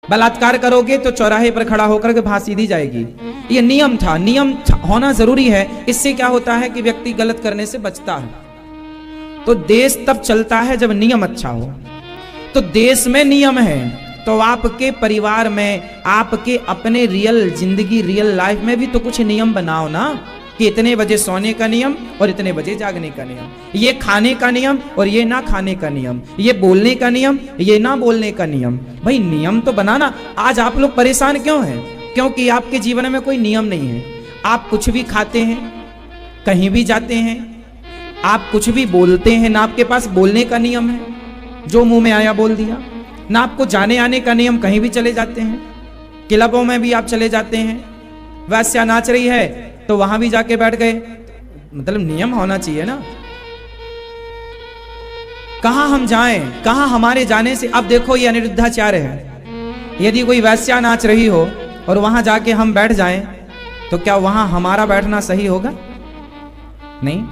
बलात्कार करोगे तो चौराहे पर खड़ा होकर के फांसी दी जाएगी। ये नियम था, होना जरूरी है। इससे क्या होता है कि व्यक्ति गलत करने से बचता है। तो देश तब चलता है जब नियम अच्छा हो। तो देश में नियम है तो आपके परिवार में, आपके अपने रियल जिंदगी, रियल लाइफ में भी तो कुछ नियम बनाओ ना, कि इतने बजे सोने का नियम और इतने बजे जागने का नियम, ये खाने का नियम और ये ना खाने का नियम, ये बोलने का नियम, ये ना बोलने का नियम। भाई नियम तो बनाना। आज आप लोग परेशान क्यों हैं? क्योंकि आपके जीवन में कोई नियम नहीं है। आप कुछ भी खाते हैं, कहीं भी जाते हैं, आप कुछ भी बोलते हैं, ना आपके पास बोलने का नियम है, जो मुंह में आया बोल दिया, ना आपको जाने आने का नियम, कहीं भी चले जाते हैं, क्लबों में भी आप चले जाते हैं, वैश्या नाच रही है तो वहां भी जाके बैठ गए। मतलब नियम होना चाहिए ना। कहां हम जाएं, कहां हमारे जाने से। अब देखो ये अनिरुद्धाचार्य है, यदि कोई वैश्या नाच रही हो और वहां जाके हम बैठ जाएं तो क्या वहां हमारा बैठना सही होगा? नहीं।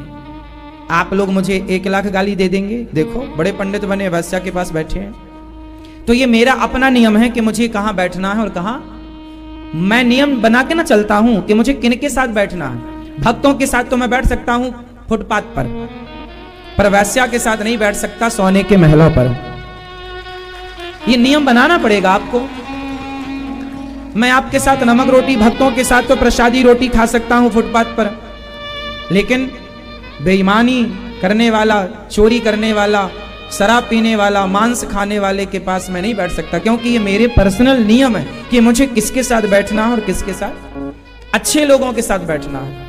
आप लोग मुझे 1 लाख गाली दे देंगे, देखो बड़े पंडित बने वैश्या के पास बैठे हैं। तो ये मेरा अपना नियम है कि मुझे कहां बैठना है और कहां। मैं नियम बना के ना चलता हूं कि मुझे किनके साथ बैठना है। भक्तों के साथ तो मैं बैठ सकता हूं फुटपाथ पर वैश्या के साथ नहीं बैठ सकता सोने के महलों पर। ये नियम बनाना पड़ेगा आपको। मैं आपके साथ नमक रोटी, भक्तों के साथ तो प्रसादी रोटी खा सकता हूं फुटपाथ पर, लेकिन बेईमानी करने वाला, चोरी करने वाला, शराब पीने वाला, मांस खाने वाले के पास मैं नहीं बैठ सकता, क्योंकि ये मेरे पर्सनल नियम है कि मुझे किसके साथ बैठना है और किसके साथ, अच्छे लोगों के साथ बैठना है।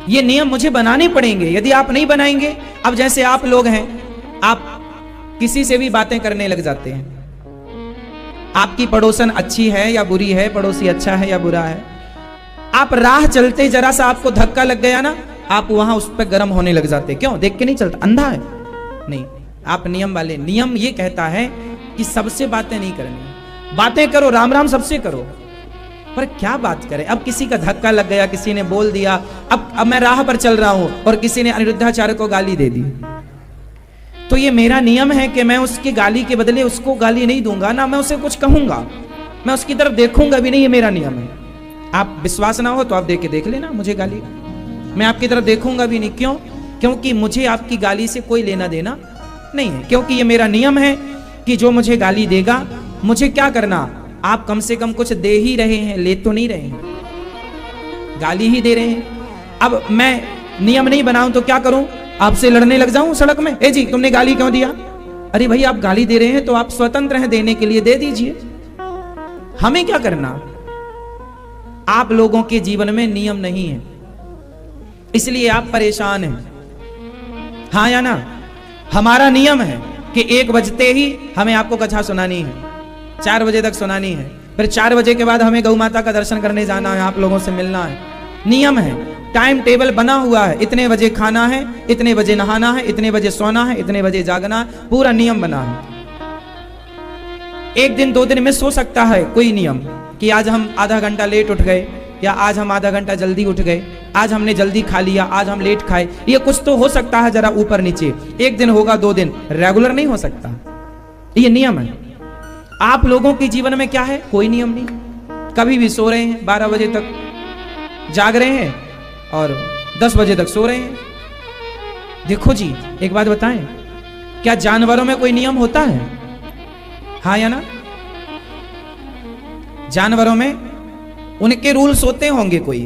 ये नियम मुझे बनाने पड़ेंगे। यदि आप नहीं बनाएंगे, अब जैसे आप लोग हैं, आप किसी से भी बातें करने लग जाते हैं। आपकी पड़ोसन अच्छी है या बुरी है, पड़ोसी अच्छा है या बुरा है, आप राह चलते जरा सा आपको धक्का लग गया ना, आप वहां उस पर गर्म होने लग जाते। क्यों? देख के नहीं चलता, अंधा है? नहीं, आप नियम वाले। नियम ये कहता है कि सबसे बातें नहीं करनी। बातें करो, राम राम सबसे करो, पर क्या बात करें। अब किसी का धक्का लग गया, किसी ने बोल दिया, अब मैं राह पर चल रहा हूं और किसी ने अनिरुद्धाचार्य को गाली दे दी, तो ये मेरा नियम है कि मैं उसकी गाली के बदले उसको गाली नहीं दूंगा, ना मैं उसे कुछ कहूंगा, मैं उसकी तरफ देखूंगा भी नहीं। ये मेरा नियम है। आप विश्वास ना हो तो आप देख लेना मुझे गाली, मैं आपकी तरफ देखूंगा भी नहीं। क्यों? क्योंकि मुझे आपकी गाली से कोई लेना देना नहीं है। क्योंकि ये मेरा नियम है कि जो मुझे गाली देगा, मुझे क्या करना, आप कम से कम कुछ दे ही रहे हैं, ले तो नहीं रहे हैं, गाली ही दे रहे हैं। अब मैं नियम नहीं बनाऊं तो क्या करूं? आपसे लड़ने लग जाऊं सड़क में, ए जी तुमने गाली क्यों दिया? अरे भाई आप गाली दे रहे हैं तो आप स्वतंत्र हैं देने के लिए, दे दीजिए, हमें क्या करना। आप लोगों के जीवन में नियम नहीं है, इसलिए आप परेशान हैं। हाँ या ना? हमारा नियम है कि 1 बजते ही हमें आपको कथा सुनानी है, 4 बजे तक सुनानी है, फिर 4 बजे के बाद हमें गौ माता का दर्शन करने जाना है, आप लोगों से मिलना है। नियम है, टाइम टेबल बना हुआ है, इतने बजे खाना है, इतने बजे नहाना है, इतने बजे सोना है, इतने बजे जागना है, पूरा नियम बना है। 1 दिन 2 दिन में सो सकता है कोई नियम कि आज हम आधा घंटा लेट उठ गए, या आज हम आधा घंटा जल्दी उठ गए, आज हमने जल्दी खा लिया, आज हम लेट खाए, ये कुछ तो हो सकता है जरा ऊपर नीचे। 1 दिन होगा, 2 दिन, रेगुलर नहीं हो सकता। ये नियम है। आप लोगों के जीवन में क्या है? कोई नियम नहीं। कभी भी सो रहे हैं, 12 बजे तक जाग रहे हैं और 10 बजे तक सो रहे हैं। देखो जी एक बात बताएं, क्या जानवरों में कोई नियम होता है? हाँ या ना? जानवरों में उनके रूल्स होते होंगे, कोई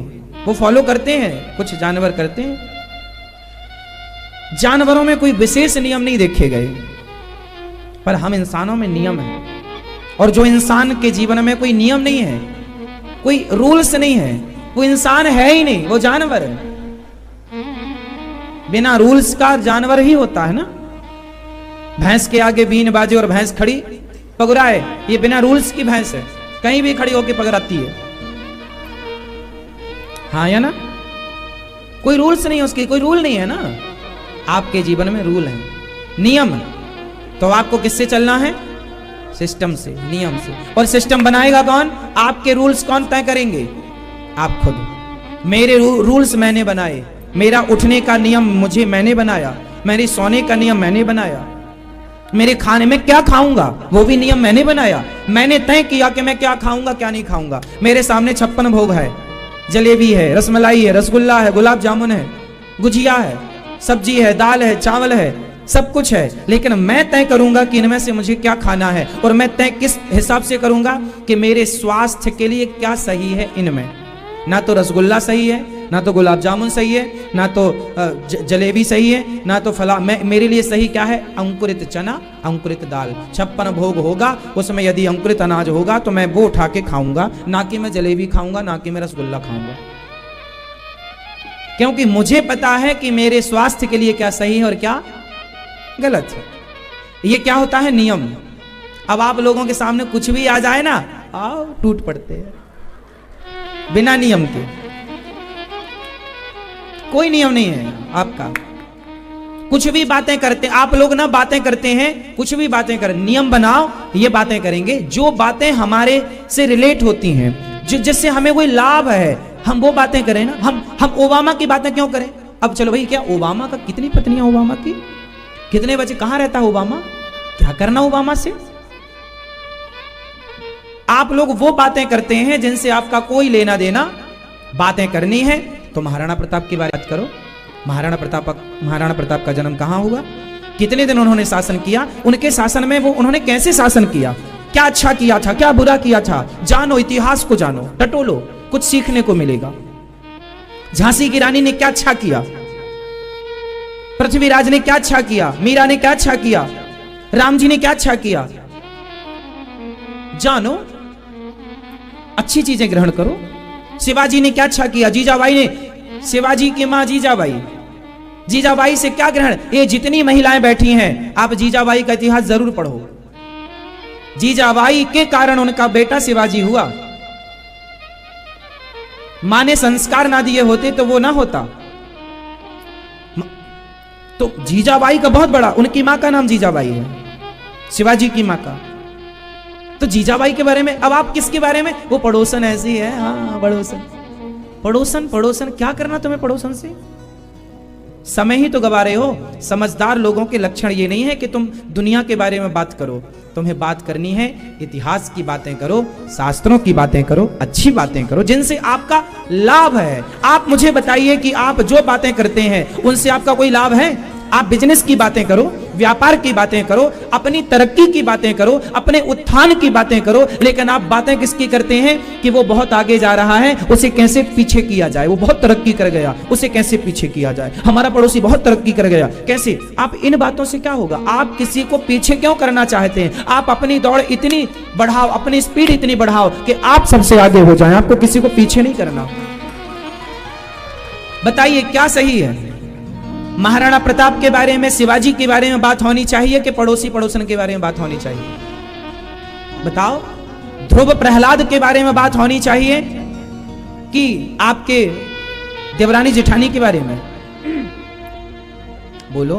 वो फॉलो करते हैं, कुछ जानवर करते हैं। जानवरों में कोई विशेष नियम नहीं देखे गए, पर हम इंसानों में नियम है। और जो इंसान के जीवन में कोई नियम नहीं है, कोई रूल्स नहीं है, वो इंसान है ही नहीं, वो जानवर है। बिना रूल्स का जानवर ही होता है ना। भैंस के आगे बीन बाजे और भैंस खड़ी पगुराए, ये बिना रूल्स की भैंस है, कहीं भी खड़ी होकर पगराती है। हाँ या ना? कोई रूल्स नहीं है उसकी, कोई रूल नहीं है ना। आपके जीवन में रूल है, नियम है, तो आपको किससे चलना है? सिस्टम से, नियम से। और सिस्टम बनाएगा कौन? आपके रूल्स कौन तय करेंगे? आप खुद। मेरे रूल्स मैंने बनाए, मेरा उठने का नियम मैंने बनाया, मेरे सोने का नियम मैंने बनाया, मेरे खाने में क्या खाऊंगा वो भी नियम मैंने बनाया। मैंने तय किया कि मैं क्या खाऊंगा क्या नहीं खाऊंगा। मेरे सामने 56 भोग है, जलेबी है, रसमलाई है, रसगुल्ला है, गुलाब जामुन है, गुजिया है, सब्जी है, दाल है, चावल है, सब कुछ है, लेकिन मैं तय करूंगा कि इनमें से मुझे क्या खाना है। और मैं तय किस हिसाब से करूंगा कि मेरे स्वास्थ्य के लिए क्या सही है। इनमें ना तो रसगुल्ला सही है, ना तो गुलाब जामुन सही है, ना तो जलेबी सही है, ना तो फला। मेरे लिए सही क्या है? अंकुरित चना, अंकुरित दाल। 56 भोग होगा, उसमें यदि अंकुरित अनाज होगा तो मैं वो उठा के खाऊंगा, ना कि मैं जलेबी खाऊंगा, ना कि मैं रसगुल्ला खाऊंगा। क्योंकि मुझे पता है कि मेरे स्वास्थ्य के लिए क्या सही है और क्या गलत है। ये क्या होता है? नियम। अब आप लोगों के सामने कुछ भी आ जाए ना, आओ टूट पड़ते हैं बिना नियम के। कोई नियम नहीं है आपका, कुछ भी बातें करते आप लोग ना, बातें करते हैं, कुछ भी बातें कर, नियम बनाओ, ये बातें करेंगे जो बातें हमारे से रिलेट होती हैं, जिससे हमें कोई लाभ है, हम वो बातें करें ना। हम ओबामा की बातें क्यों करें? अब चलो भाई, क्या ओबामा का कितनी पत्नियां, ओबामा की कितने बच्चे, कहां रहता है ओबामा, क्या करना ओबामा से? आप लोग वो बातें करते हैं जिनसे आपका कोई लेना देना। बातें करनी है तो महाराणा प्रताप की बात करो। महाराणा प्रताप का जन्म कहां हुआ, कितने दिन उन्होंने शासन किया, उनके शासन में वो उन्होंने कैसे शासन किया, क्या अच्छा किया था, क्या बुरा किया था, जानो, इतिहास को जानो, टटोलो, कुछ सीखने को मिलेगा। झांसी की रानी ने क्या अच्छा किया, पृथ्वीराज ने क्या अच्छा किया, मीरा ने क्या अच्छा किया, राम जी ने क्या अच्छा किया, जानो, अच्छी चीजें ग्रहण करो। शिवाजी ने क्या अच्छा किया, जीजाबाई ने, शिवाजी की मां जीजाबाई, जीजाबाई से क्या ग्रहण। ये जितनी महिलाएं बैठी हैं, आप जीजाबाई का इतिहास जरूर पढ़ो। जीजाबाई के कारण उनका बेटा शिवाजी हुआ। मां ने संस्कार ना दिए होते तो वो ना होता। तो जीजाबाई का बहुत बड़ा, उनकी मां का नाम जीजाबाई है, शिवाजी की मां का। तो जीजाबाई के बारे में, अब आप किसके बारे में, वो पड़ोसन ऐसी है, हाँ पड़ोसन, पड़ोसन, पड़ोसन, क्या करना तुम्हें पड़ोसन से? समय ही तो गवा रहे हो। समझदार लोगों के लक्षण ये नहीं है कि तुम दुनिया के बारे में बात करो, तुम्हें बात करनी है इतिहास की बातें करो, शास्त्रों की बातें करो, अच्छी बातें करो जिनसे आपका लाभ है। आप मुझे बताइए कि आप जो बातें करते हैं उनसे आपका कोई लाभ है? आप बिजनेस की बातें करो, व्यापार की बातें करो, अपनी तरक्की की बातें करो, अपने उत्थान की बातें करो, लेकिन आप बातें किसकी करते हैं कि वो बहुत आगे जा रहा है, उसे कैसे पीछे किया जाए, वो बहुत तरक्की कर गया, उसे कैसे पीछे किया जाए, हमारा पड़ोसी बहुत तरक्की कर गया, कैसे। आप इन बातों से क्या होगा? आप किसी को पीछे क्यों करना चाहते हैं? आप अपनी दौड़ इतनी बढ़ाओ, अपनी स्पीड इतनी बढ़ाओ कि आप सबसे आगे हो जाएं, आपको किसी को पीछे नहीं करना। बताइए क्या सही है? महाराणा प्रताप के बारे में, शिवाजी के बारे में बात होनी चाहिए कि पड़ोसी पड़ोसन के बारे में बात होनी चाहिए? बताओ। ध्रुव प्रहलाद के बारे में बात होनी चाहिए कि आपके देवरानी जेठानी के बारे में? बोलो।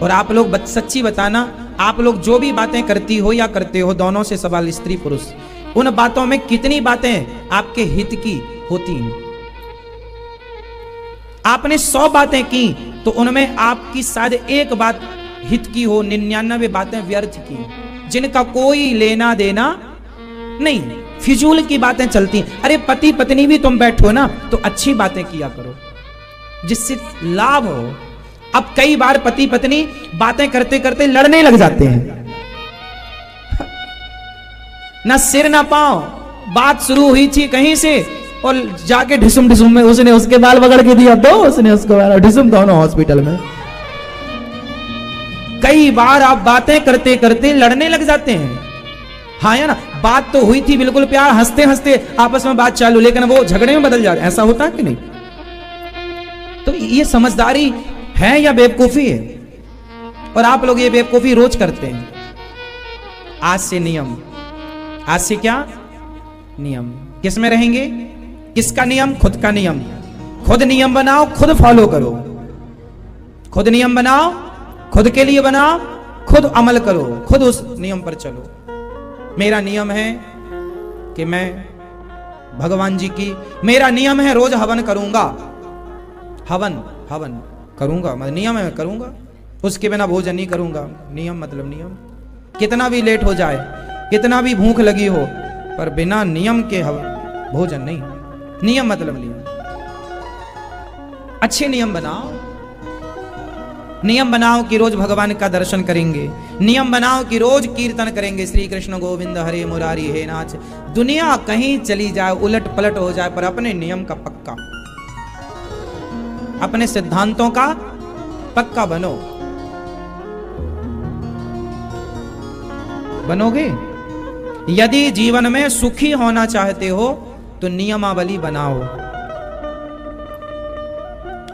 और आप लोग सच्ची बताना, आप लोग जो भी बातें करती हो या करते हो, दोनों से सवाल, स्त्री पुरुष, उन बातों में कितनी बातें आपके हित की होती हैं? आपने 100 बातें की तो उनमें आपकी शायद एक बात हित की हो, 99 बातें व्यर्थ की, जिनका कोई लेना देना नहीं, फिजूल की बातें चलती हैं। अरे पति पत्नी भी तुम बैठो ना तो अच्छी बातें किया करो जिससे लाभ हो। अब कई बार पति पत्नी बातें करते करते लड़ने लग जाते हैं, ना सिर ना पांव, बात शुरू हुई थी कहीं से और जाके ढिसुम ढिसुम में उसने उसके बाल पकड़ के दिया, दो उसने उसको ढिसुम, दोनों हॉस्पिटल में। कई बार आप बातें करते करते लड़ने लग जाते हैं। हाँ या ना, बात तो हुई थी बिल्कुल प्यार, हंसते हंसते आपस में बात चालू, लेकिन वो झगड़े में बदल जाते। ऐसा होता है कि नहीं? तो ये समझदारी है या बेवकूफी है? और आप लोग ये बेवकूफी रोज करते हैं। आज से नियम, आज से क्या नियम? किस में रहेंगे? किसका नियम? खुद का नियम। खुद नियम बनाओ, खुद फॉलो करो। खुद नियम बनाओ, खुद के लिए बनाओ, खुद अमल करो, खुद उस नियम पर चलो। मेरा नियम है कि मैं भगवान जी की, मेरा नियम है रोज हवन करूंगा, हवन हवन करूंगा, मैं नियम है करूंगा, उसके बिना भोजन नहीं करूंगा। नियम मतलब नियम, कितना भी लेट हो जाए, कितना भी भूख लगी हो, पर बिना नियम के भोजन नहीं। नियम मतलब नियम। अच्छे नियम बनाओ, नियम बनाओ कि रोज भगवान का दर्शन करेंगे, नियम बनाओ कि रोज कीर्तन करेंगे, श्री कृष्ण गोविंद हरे मुरारी हे नाथ। दुनिया कहीं चली जाए, उलट पलट हो जाए, पर अपने नियम का पक्का, अपने सिद्धांतों का पक्का बनो। बनोगे? यदि जीवन में सुखी होना चाहते हो तो नियमावली बनाओ,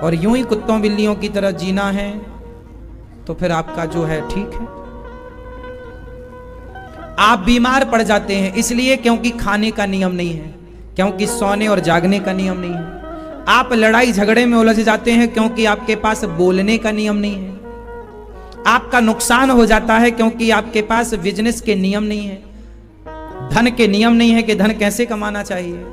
और यूं ही कुत्तों बिल्लियों की तरह जीना है तो फिर आपका जो है ठीक है। आप बीमार पड़ जाते हैं इसलिए क्योंकि खाने का नियम नहीं है, क्योंकि सोने और जागने का नियम नहीं है। आप लड़ाई झगड़े में उलझ जाते हैं क्योंकि आपके पास बोलने का नियम नहीं है। आपका नुकसान हो जाता है क्योंकि आपके पास बिजनेस के नियम नहीं है, धन के नियम नहीं है कि धन कैसे कमाना चाहिए।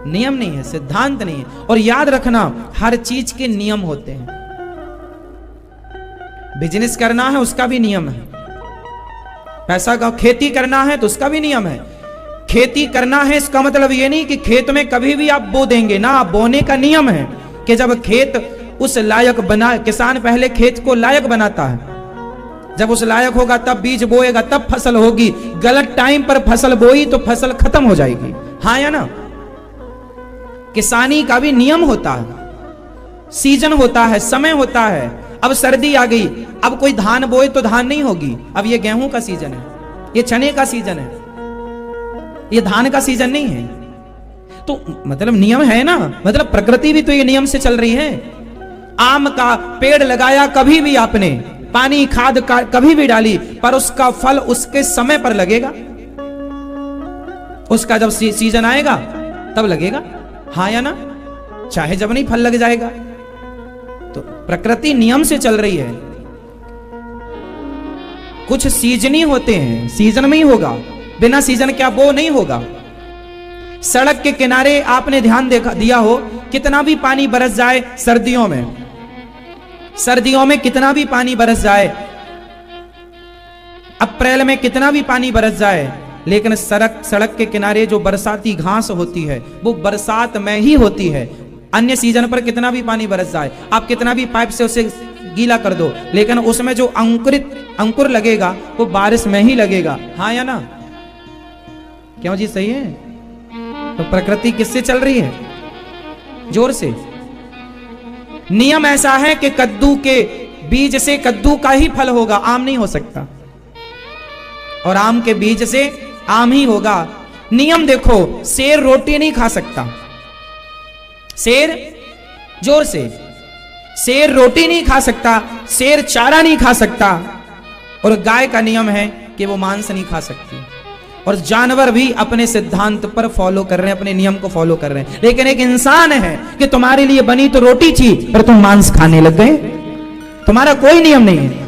नियम नहीं है, सिद्धांत नहीं है। और याद रखना, हर चीज के नियम होते हैं। बिजनेस करना है उसका भी नियम है, पैसा का, खेती करना है तो उसका भी नियम है। खेती करना है इसका मतलब ये नहीं कि खेत में कभी भी आप बो देंगे ना, बोने का नियम है कि जब खेत उस लायक बना, किसान पहले खेत को लायक बनाता है, जब उस लायक होगा तब बीज बोएगा, तब फसल होगी। गलत टाइम पर फसल बोई तो फसल खत्म हो जाएगी। हाँ या ना? किसानी का भी नियम होता है, सीजन होता है, समय होता है। अब सर्दी आ गई, अब कोई धान बोए तो धान नहीं होगी, अब ये गेहूं का सीजन है, ये चने का सीजन है, ये धान का सीजन नहीं है। तो मतलब नियम है ना, मतलब प्रकृति भी तो ये नियम से चल रही है। आम का पेड़ लगाया कभी भी आपने, पानी खाद का कभी भी डाली, पर उसका फल उसके समय पर लगेगा, उसका जब सीजन आएगा तब लगेगा। हाँ या ना? चाहे जब नहीं फल लग जाएगा। तो प्रकृति नियम से चल रही है। कुछ सीजनी होते हैं, सीजन में ही होगा, बिना सीजन क्या वो नहीं होगा। सड़क के किनारे आपने ध्यान दिया हो, कितना भी पानी बरस जाए सर्दियों में कितना भी पानी बरस जाए, अप्रैल में कितना भी पानी बरस जाए, लेकिन सड़क के किनारे जो बरसाती घास होती है वो बरसात में ही होती है। अन्य सीजन पर कितना भी पानी बरस जाए, आप कितना भी पाइप से उसे गीला कर दो, लेकिन उसमें जो अंकुर लगेगा वो बारिश में ही लगेगा। हाँ या ना? क्यों जी? सही है। तो प्रकृति किससे चल रही है? जोर से। नियम ऐसा है कि कद्दू के बीज से कद्दू का ही फल होगा, आम नहीं हो सकता, और आम के बीज से आम ही होगा। नियम देखो, शेर रोटी नहीं खा सकता, शेर, जोर से, शेर रोटी नहीं खा सकता, शेर चारा नहीं खा सकता, और गाय का नियम है कि वो मांस नहीं खा सकती। और जानवर भी अपने सिद्धांत पर फॉलो कर रहे हैं, अपने नियम को फॉलो कर रहे हैं। लेकिन एक इंसान है कि तुम्हारे लिए बनी तो रोटी थी, पर तुम मांस खाने लग गए, तुम्हारा कोई नियम नहीं है।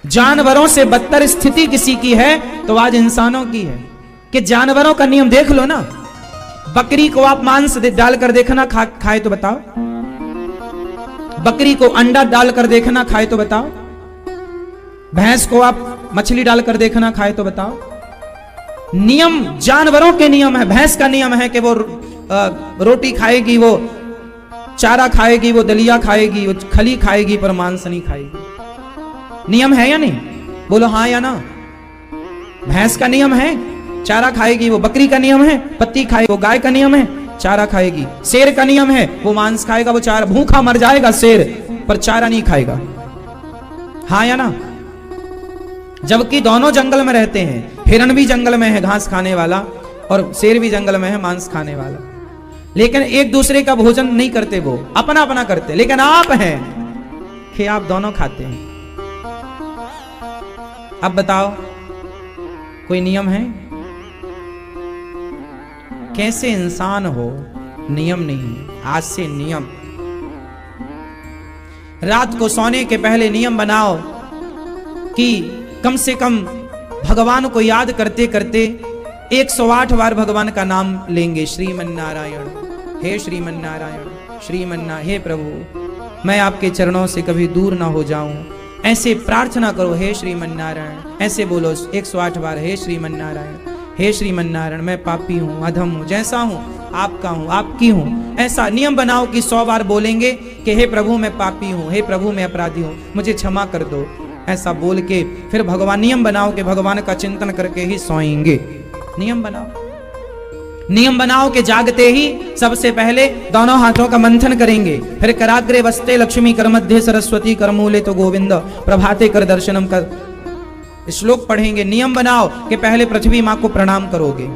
जानवरों से बदतर स्थिति किसी की है तो आज इंसानों की है, कि जानवरों का नियम देख लो ना। बकरी को आप मांस डालकर देखना खाए तो बताओ, बकरी को अंडा डालकर देखना खाए तो बताओ, भैंस को आप मछली डालकर देखना खाए तो बताओ। नियम जानवरों के नियम है। भैंस का नियम है कि वो रोटी खाएगी, वो चारा खाएगी, वो दलिया खाएगी, वो खली खाएगी, पर मांस नहीं खाएगी। नियम है या नहीं? बोलो हाँ या ना? भैंस का नियम है, चारा खाएगी। वो बकरी का नियम है, पत्ती खाएगी। वो गाय का नियम है, चारा खाएगी। शेर का नियम है, वो मांस खाएगा, वो चारा, भूखा मर जाएगा शेर, पर चारा नहीं खाएगा। हाँ या ना? जबकि दोनों जंगल में रहते हैं। हिरण भी जंगल में है घास खाने वाला, और शेर भी जंगल में है मांस खाने वाला, लेकिन एक दूसरे का भोजन नहीं करते, वो अपना अपना करते। लेकिन आप हैं कि आप दोनों खाते हैं। अब बताओ, कोई नियम है? कैसे इंसान हो? नियम नहीं। आज से नियम। रात को सोने के पहले नियम बनाओ कि कम से कम भगवान को याद करते करते 108 बार भगवान का नाम लेंगे। श्रीमन नारायण, हे श्रीमन नारायण, श्रीमन नारायण, हे प्रभु, मैं आपके चरणों से कभी दूर ना हो जाऊं। ऐसे प्रार्थना करो, हे श्रीमन्नारायण। ऐसे बोलो 108 बार, हे श्रीमन्नारायण, हे श्रीमन्नारायण, मैं पापी हूँ, अधम हूँ, जैसा हूँ आपका हूँ, आपकी हूँ। ऐसा नियम बनाओ कि 100 बार बोलेंगे कि हे प्रभु मैं पापी हूँ, हे प्रभु मैं अपराधी हूँ, मुझे क्षमा कर दो। ऐसा बोल के फिर भगवान, नियम बनाओ कि भगवान का चिंतन करके ही सोएंगे। नियम बनाओ, नियम बनाओ कि जागते ही सबसे पहले दोनों हाथों का मंथन करेंगे, फिर कराग्रे वस्ते लक्ष्मी, कर मध्य सरस्वती, कर मूले तो गोविंद, प्रभाते कर दर्शनम कर श्लोक पढ़ेंगे। नियम बनाओ कि पहले पृथ्वी माँ को प्रणाम करोगे,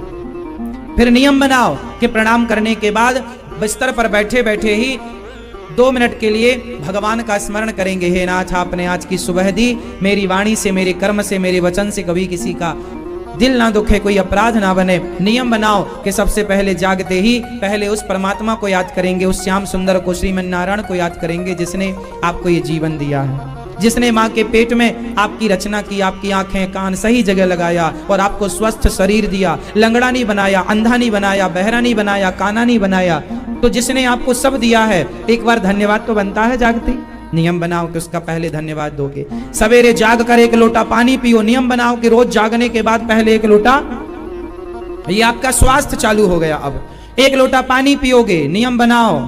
फिर नियम बनाओ कि प्रणाम करने के बाद बिस्तर पर बैठे बैठे ही 2 मिनट के लिए भगवान का स्मरण करेंगे। हे नाथ, आपने आज की सुबह दी, मेरी वाणी से, मेरे कर्म से, मेरे वचन से कभी किसी का दिल ना दुखे, कोई अपराध ना बने। नियम बनाओ कि सबसे पहले जागते ही पहले उस परमात्मा को याद करेंगे, उस श्याम सुंदर को, श्रीमन्नारायण को याद करेंगे, जिसने आपको ये जीवन दिया है, जिसने माँ के पेट में आपकी रचना की, आपकी आंखें कान सही जगह लगाया और आपको स्वस्थ शरीर दिया, लंगड़ा नहीं बनाया, अंधा नहीं बनाया, बहरा नहीं बनाया, काना नहीं बनाया। तो जिसने आपको सब दिया है, एक बार धन्यवाद तो बनता है जागते। नियम बनाओ कि उसका पहले धन्यवाद दोगे। सवेरे जाग कर 1 लोटा पानी पियो। नियम बनाओ कि रोज जागने के बाद पहले 1 लोटा, ये आपका स्वास्थ्य चालू हो गया। अब 1 लोटा पानी पियोगे। नियम बनाओ,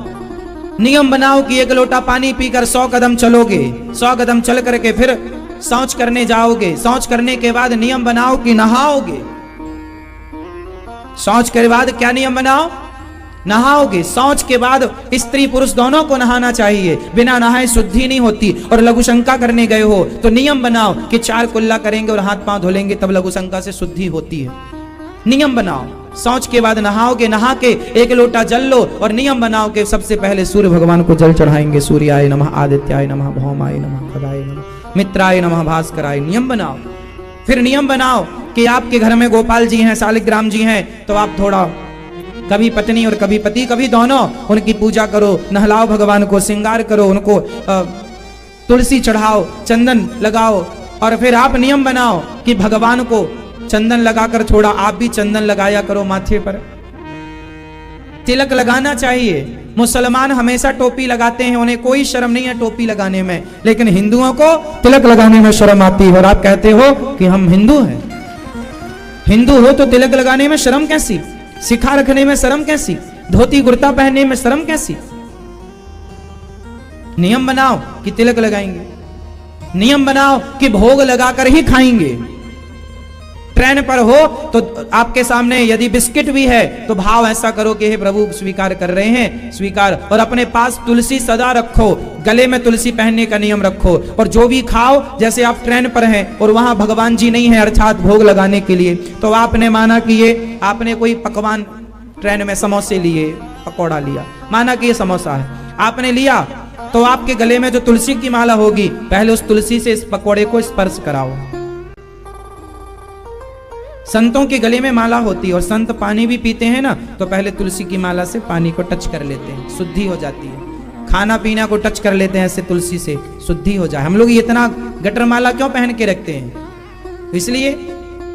नियम बनाओ कि 1 लोटा पानी पीकर 100 कदम चलोगे। 100 कदम चल करके फिर शौच करने जाओगे। शौच करने के बाद नियम बनाओ कि नहाओगे। शौच के बाद क्या नियम बनाओ? नहाओगे। शौच के बाद स्त्री पुरुष दोनों को नहाना चाहिए, बिना नहाए शुद्धि नहीं होती। और लघु शंका करने गए हो तो नियम बनाओ कि 4 कुल्ला करेंगे और हाथ पांव धोलेंगे, तब लघु शंका से शुद्धि होती है। नियम बनाओ, शौच के बाद नहाओगे, नहा के 1 लोटा जल लो और नियम बनाओ कि सबसे पहले सूर्य भगवान को जल चढ़ाएंगे। सूर्याय नमः, आदित्याय नमः, भौमाय नमः, खगाय नमः, मित्राय नमः, भास्कराय। नियम बनाओ। फिर नियम बनाओ कि आपके घर में गोपाल जी हैं, शालिग्राम जी हैं, तो आप थोड़ा कभी पत्नी और कभी पति, कभी दोनों, उनकी पूजा करो, नहलाओ भगवान को, श्रृंगार करो, उनको तुलसी चढ़ाओ, चंदन लगाओ। और फिर आप नियम बनाओ कि भगवान को चंदन लगाकर थोड़ा आप भी चंदन लगाया करो माथे पर। तिलक लगाना चाहिए। मुसलमान हमेशा टोपी लगाते हैं, उन्हें कोई शर्म नहीं है टोपी लगाने में, लेकिन हिंदुओं को तिलक लगाने में शर्म आती है। और आप कहते हो कि हम हिंदू हैं। हिंदू हो तो तिलक लगाने में शर्म कैसी? शिखा रखने में शर्म कैसी? धोती कुर्ता पहनने में शर्म कैसी? नियम बनाओ कि तिलक लगाएंगे। नियम बनाओ कि भोग लगाकर ही खाएंगे। ट्रेन पर हो तो आपके सामने यदि बिस्किट भी है तो भाव ऐसा करो कि हे प्रभु स्वीकार कर रहे हैं, स्वीकार। और अपने पास तुलसी सदा रखो, गले में तुलसी पहनने का नियम रखो। और जो भी खाओ, जैसे आप ट्रेन पर हैं और वहां भगवान जी नहीं है अर्थात भोग लगाने के लिए, तो आपने माना कि ये आपने कोई पकवान ट्रेन में समोसे लिए, पकौड़ा लिया, माना कि ये समोसा है, आपने लिया, तो आपके गले में जो तुलसी की माला होगी, पहले उस तुलसी से इस पकौड़े को स्पर्श कराओ। संतों के गले में माला होती है और संत पानी भी पीते हैं ना, तो पहले तुलसी की माला से पानी को टच कर लेते हैं, शुद्धि हो जाती है। खाना पीना को टच कर लेते हैं ऐसे तुलसी से, शुद्धि हो जाए। हम लोग इतना गटर माला क्यों पहन के रखते हैं? इसलिए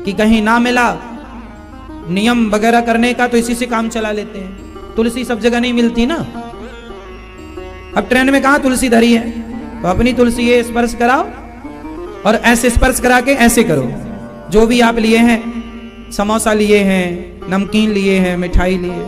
कि कहीं ना मिला नियम वगैरह करने का तो इसी से काम चला लेते हैं। तुलसी सब जगह नहीं मिलती ना। अब ट्रेन में कहाँ तुलसी धरी है, तो अपनी तुलसी ये स्पर्श कराओ और ऐसे स्पर्श करा के ऐसे करो। जो भी आप लिए हैं, समोसा लिए हैं, नमकीन लिए हैं, मिठाई लिए,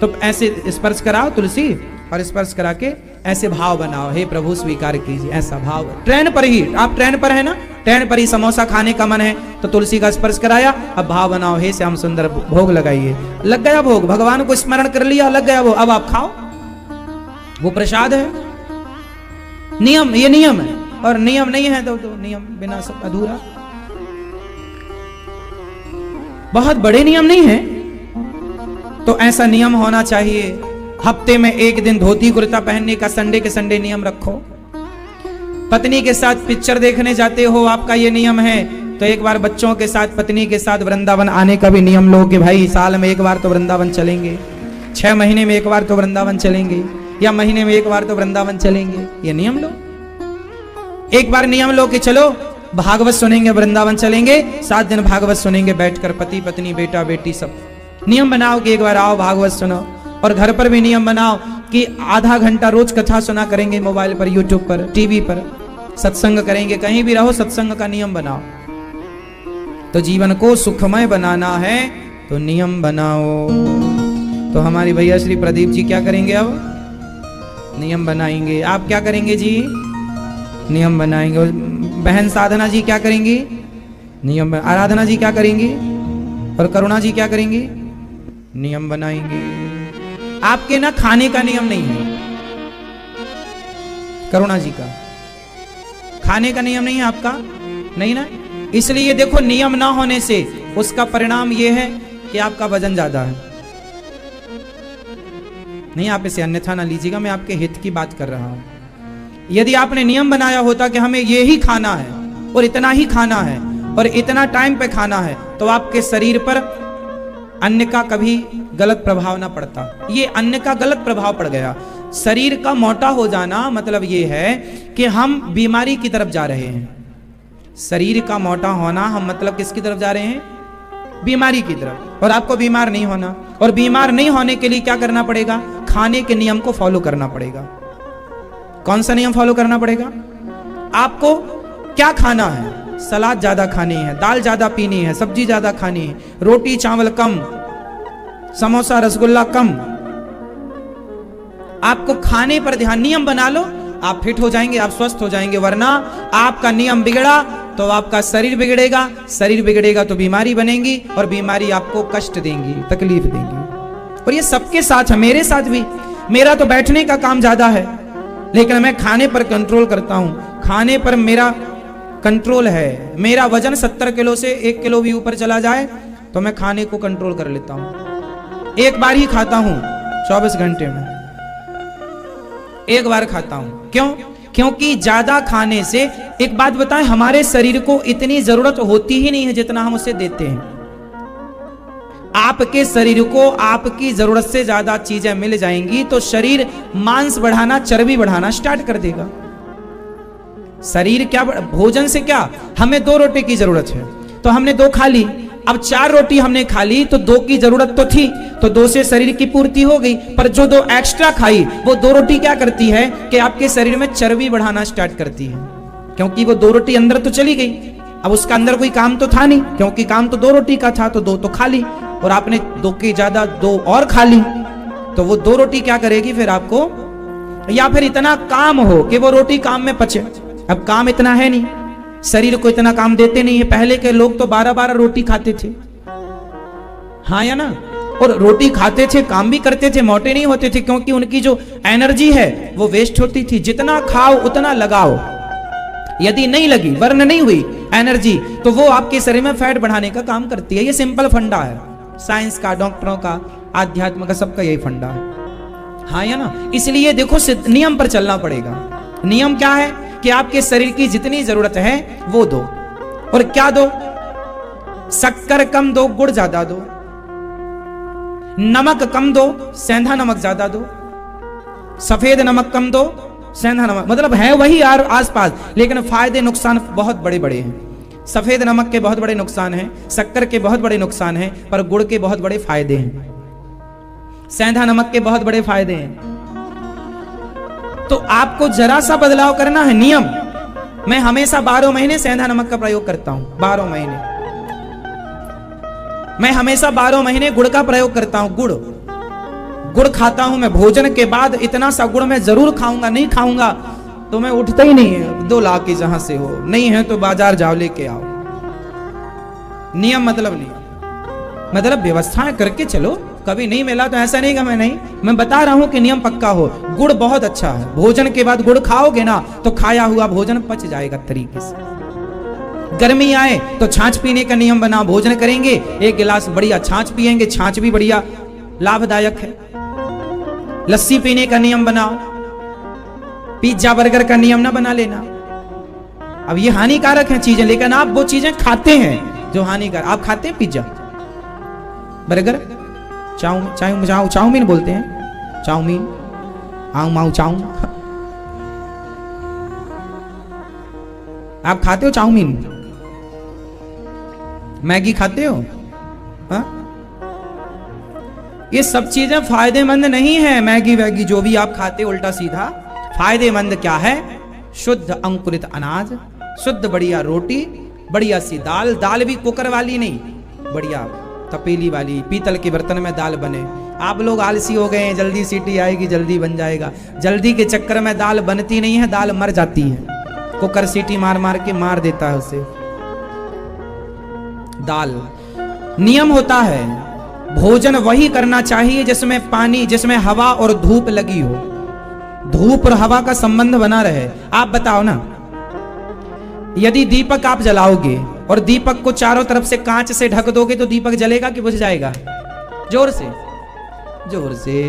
तो ऐसे स्पर्श कराओ तुलसी और स्पर्श करा के ऐसे भाव बनाओ, हे प्रभु स्वीकार कीजिए, ऐसा भाव। ट्रेन पर ही, आप ट्रेन पर है ना, ट्रेन पर ही समोसा खाने का मन है तो तुलसी का स्पर्श कराया, अब भाव बनाओ, हे श्याम सुंदर भोग लगाइए। लग गया भोग, भगवान को स्मरण कर लिया, लग गया वो, अब आप खाओ, वो प्रसाद है। नियम, ये नियम है। और नियम नहीं है तो नियम बिना सब अधूरा। बहुत बड़े नियम नहीं है तो ऐसा नियम होना चाहिए। हफ्ते में 1 दिन धोती कुर्ता पहनने का संडे के संडे नियम रखो। पत्नी के साथ पिक्चर देखने जाते हो, आपका ये नियम है, तो एक बार बच्चों के साथ, पत्नी के साथ वृंदावन आने का भी नियम लो कि भाई साल में 1 बार तो वृंदावन चलेंगे, 6 महीने में 1 बार तो वृंदावन चलेंगे, या महीने में 1 बार तो वृंदावन चलेंगे। ये नियम लो। एक बार नियम लो कि चलो भागवत सुनेंगे, वृंदावन चलेंगे, 7 दिन भागवत सुनेंगे बैठकर, पति पत्नी बेटा बेटी सब। नियम बनाओ कि एक बार आओ भागवत सुनो। और घर पर भी नियम बनाओ कि आधा घंटा रोज कथा सुना करेंगे, मोबाइल पर, यूट्यूब पर, टीवी पर सत्संग करेंगे, कहीं भी रहो सत्संग का नियम बनाओ। तो जीवन को सुखमय बनाना है तो नियम बनाओ। तो हमारे भैया श्री प्रदीप जी क्या करेंगे? अब नियम बनाएंगे। आप क्या करेंगे जी? नियम बनाएंगे। और बहन साधना जी क्या करेंगी? नियम। आराधना जी क्या करेंगी? और करुणा जी क्या करेंगी? नियम बनाएंगे। आपके ना खाने का नियम नहीं है, करुणा जी का खाने का नियम नहीं है आपका, नहीं ना। इसलिए देखो नियम ना होने से उसका परिणाम यह है कि आपका वजन ज्यादा है। नहीं, आप इसे अन्यथा ना लीजिएगा, मैं आपके हित की बात कर रहा हूं। यदि आपने नियम बनाया होता कि हमें ये ही खाना है और इतना ही खाना है और इतना टाइम पे खाना है, तो आपके शरीर पर अन्न का कभी गलत प्रभाव ना पड़ता। ये अन्न का गलत प्रभाव पड़ गया। शरीर का मोटा हो जाना मतलब ये है कि हम बीमारी की तरफ जा रहे हैं। शरीर का मोटा होना हम मतलब किसकी तरफ जा रहे हैं? बीमारी की तरफ। और आपको बीमार नहीं होना, और बीमार नहीं होने के लिए क्या करना पड़ेगा? खाने के नियम को फॉलो करना पड़ेगा। कौन सा नियम फॉलो करना पड़ेगा? आपको क्या खाना है? सलाद ज्यादा खानी है, दाल ज्यादा पीनी है, सब्जी ज्यादा खानी है, रोटी चावल कम, समोसा रसगुल्ला कम। आपको खाने पर ध्यान, नियम बना लो, आप फिट हो जाएंगे, आप स्वस्थ हो जाएंगे। वरना आपका नियम बिगड़ा तो आपका शरीर बिगड़ेगा, शरीर बिगड़ेगा तो बीमारी बनेगी, और बीमारी आपको कष्ट देंगी, तकलीफ देंगी। और ये सबके साथ है, मेरे साथ भी। मेरा तो बैठने का काम ज्यादा है, लेकिन मैं खाने पर कंट्रोल करता हूं। खाने पर मेरा कंट्रोल है। मेरा वजन 70 किलो से 1 किलो भी ऊपर चला जाए तो मैं खाने को कंट्रोल कर लेता हूं। एक बार ही खाता हूं 24 घंटे में, एक बार खाता हूं। क्यों? क्योंकि ज्यादा खाने से, एक बात बताएं, हमारे शरीर को इतनी जरूरत होती ही नहीं है जितना हम उसे देते हैं। आपके शरीर को आपकी जरूरत से ज्यादा चीजें मिल जाएंगी तो शरीर मांस बढ़ाना, चर्बी बढ़ाना स्टार्ट कर देगा। शरीर क्या, भोजन से क्या, हमें 2 रोटी की जरूरत है तो हमने 2 खा ली। अब 4 रोटी हमने खा ली तो 2 की जरूरत तो थी, तो 2 से शरीर की पूर्ति हो गई। पर जो 2 एक्स्ट्रा खाई, वो 2 रोटी क्या करती है कि आपके शरीर में चर्बी बढ़ाना स्टार्ट करती है, क्योंकि वो 2 रोटी अंदर तो चली गई। अब उसका अंदर कोई काम तो था नहीं, क्योंकि काम तो 2 रोटी का था, तो 2 तो खा ली, और आपने 2 की ज्यादा 2 और खा ली, तो वो 2 रोटी क्या करेगी फिर आपको? या फिर इतना काम हो कि वो रोटी काम में पचे। अब काम इतना है नहीं, शरीर को इतना काम देते नहीं है। पहले के लोग तो 12-12 रोटी खाते थे, हाँ या ना? और रोटी खाते थे, काम भी करते थे, मोटे नहीं होते थे, क्योंकि उनकी जो एनर्जी है वो वेस्ट होती थी। जितना खाओ उतना लगाओ, यदि नहीं लगी, बर्न नहीं हुई एनर्जी, तो वो आपके शरीर में फैट बढ़ाने का काम करती है। ये सिंपल फंडा है साइंस का, डॉक्टरों का, आध्यात्म का, सबका यही फंडा है, हाँ या ना? इसलिए देखो नियम पर चलना पड़ेगा। नियम क्या है कि आपके शरीर की जितनी जरूरत है वो दो। और क्या दो? शक्कर कम दो, गुड़ ज्यादा दो। नमक कम दो, सेंधा नमक ज्यादा दो। सफेद नमक कम दो, सेंधा नमक, मतलब है वही यार आसपास, लेकिन फायदे नुकसान बहुत बड़े बड़े हैं। सफेद नमक के बहुत बड़े नुकसान हैं, शक्कर के बहुत बड़े नुकसान हैं, पर गुड़ के बहुत बड़े फायदे हैं। सेंधा नमक के बहुत बड़े फायदे हैं। तो आपको जरा सा बदलाव करना है, नियम। मैं हमेशा 12 महीने सेंधा नमक का प्रयोग करता हूं, 12 महीने। मैं हमेशा 12 महीने गुड़ का प्रयोग करता हूं। गुड़ खाता हूं मैं। भोजन के बाद इतना सा गुड़ मैं जरूर खाऊंगा, नहीं खाऊंगा तो मैं उठता ही नहीं है। 2 लाख की जहां से हो, नहीं है तो बाजार जाओ लेके आओ। नियम मतलब नियम, मतलब व्यवस्थाएं करके चलो। कभी नहीं मिला तो ऐसा नहीं कि मैं बता रहा हूं कि नियम पक्का हो। गुड़ बहुत अच्छा है, भोजन के बाद गुड़ खाओगे ना तो खाया हुआ भोजन पच जाएगा तरीके से। गर्मी आए तो छाछ पीने का नियम बनाओ। भोजन करेंगे 1 गिलास बढ़िया छाछ पिएंगे, छाछ भी बढ़िया लाभदायक है। लस्सी पीने का नियम बनाओ। पिज्जा बर्गर का नियम ना बना लेना। अब ये हानिकारक है चीजें, लेकिन आप वो चीजें खाते हैं जो हानिकारक। आप खाते हैं पिज्जा बर्गर, चाउमीन बोलते हैं, चाउमीन, आऊ माऊ चाऊ। आप खाते हो चाउमीन? मैगी खाते हो? हा? ये सब चीजें फायदेमंद नहीं है। मैगी वैगी जो भी आप खाते उल्टा सीधा, फायदेमंद क्या है? शुद्ध अंकुरित अनाज, शुद्ध बढ़िया रोटी, बढ़िया सी दाल, दाल भी कुकर वाली नहीं, बढ़िया तपेली वाली, पीतल के बर्तन में दाल बने। आप लोग आलसी हो गए हैं, जल्दी सीटी आएगी जल्दी बन जाएगा। जल्दी के चक्कर में दाल बनती नहीं है, दाल मर जाती है। कुकर सीटी मार मार के मार देता है उसे। दाल नियम होता है, भोजन वही करना चाहिए जिसमें पानी, जिसमें हवा और धूप लगी हो, धूप और हवा का संबंध बना रहे। आप बताओ ना, यदि दीपक आप जलाओगे और दीपक को चारों तरफ से कांच से ढक दोगे तो दीपक जलेगा कि बुझ जाएगा? जोर से, जोर से।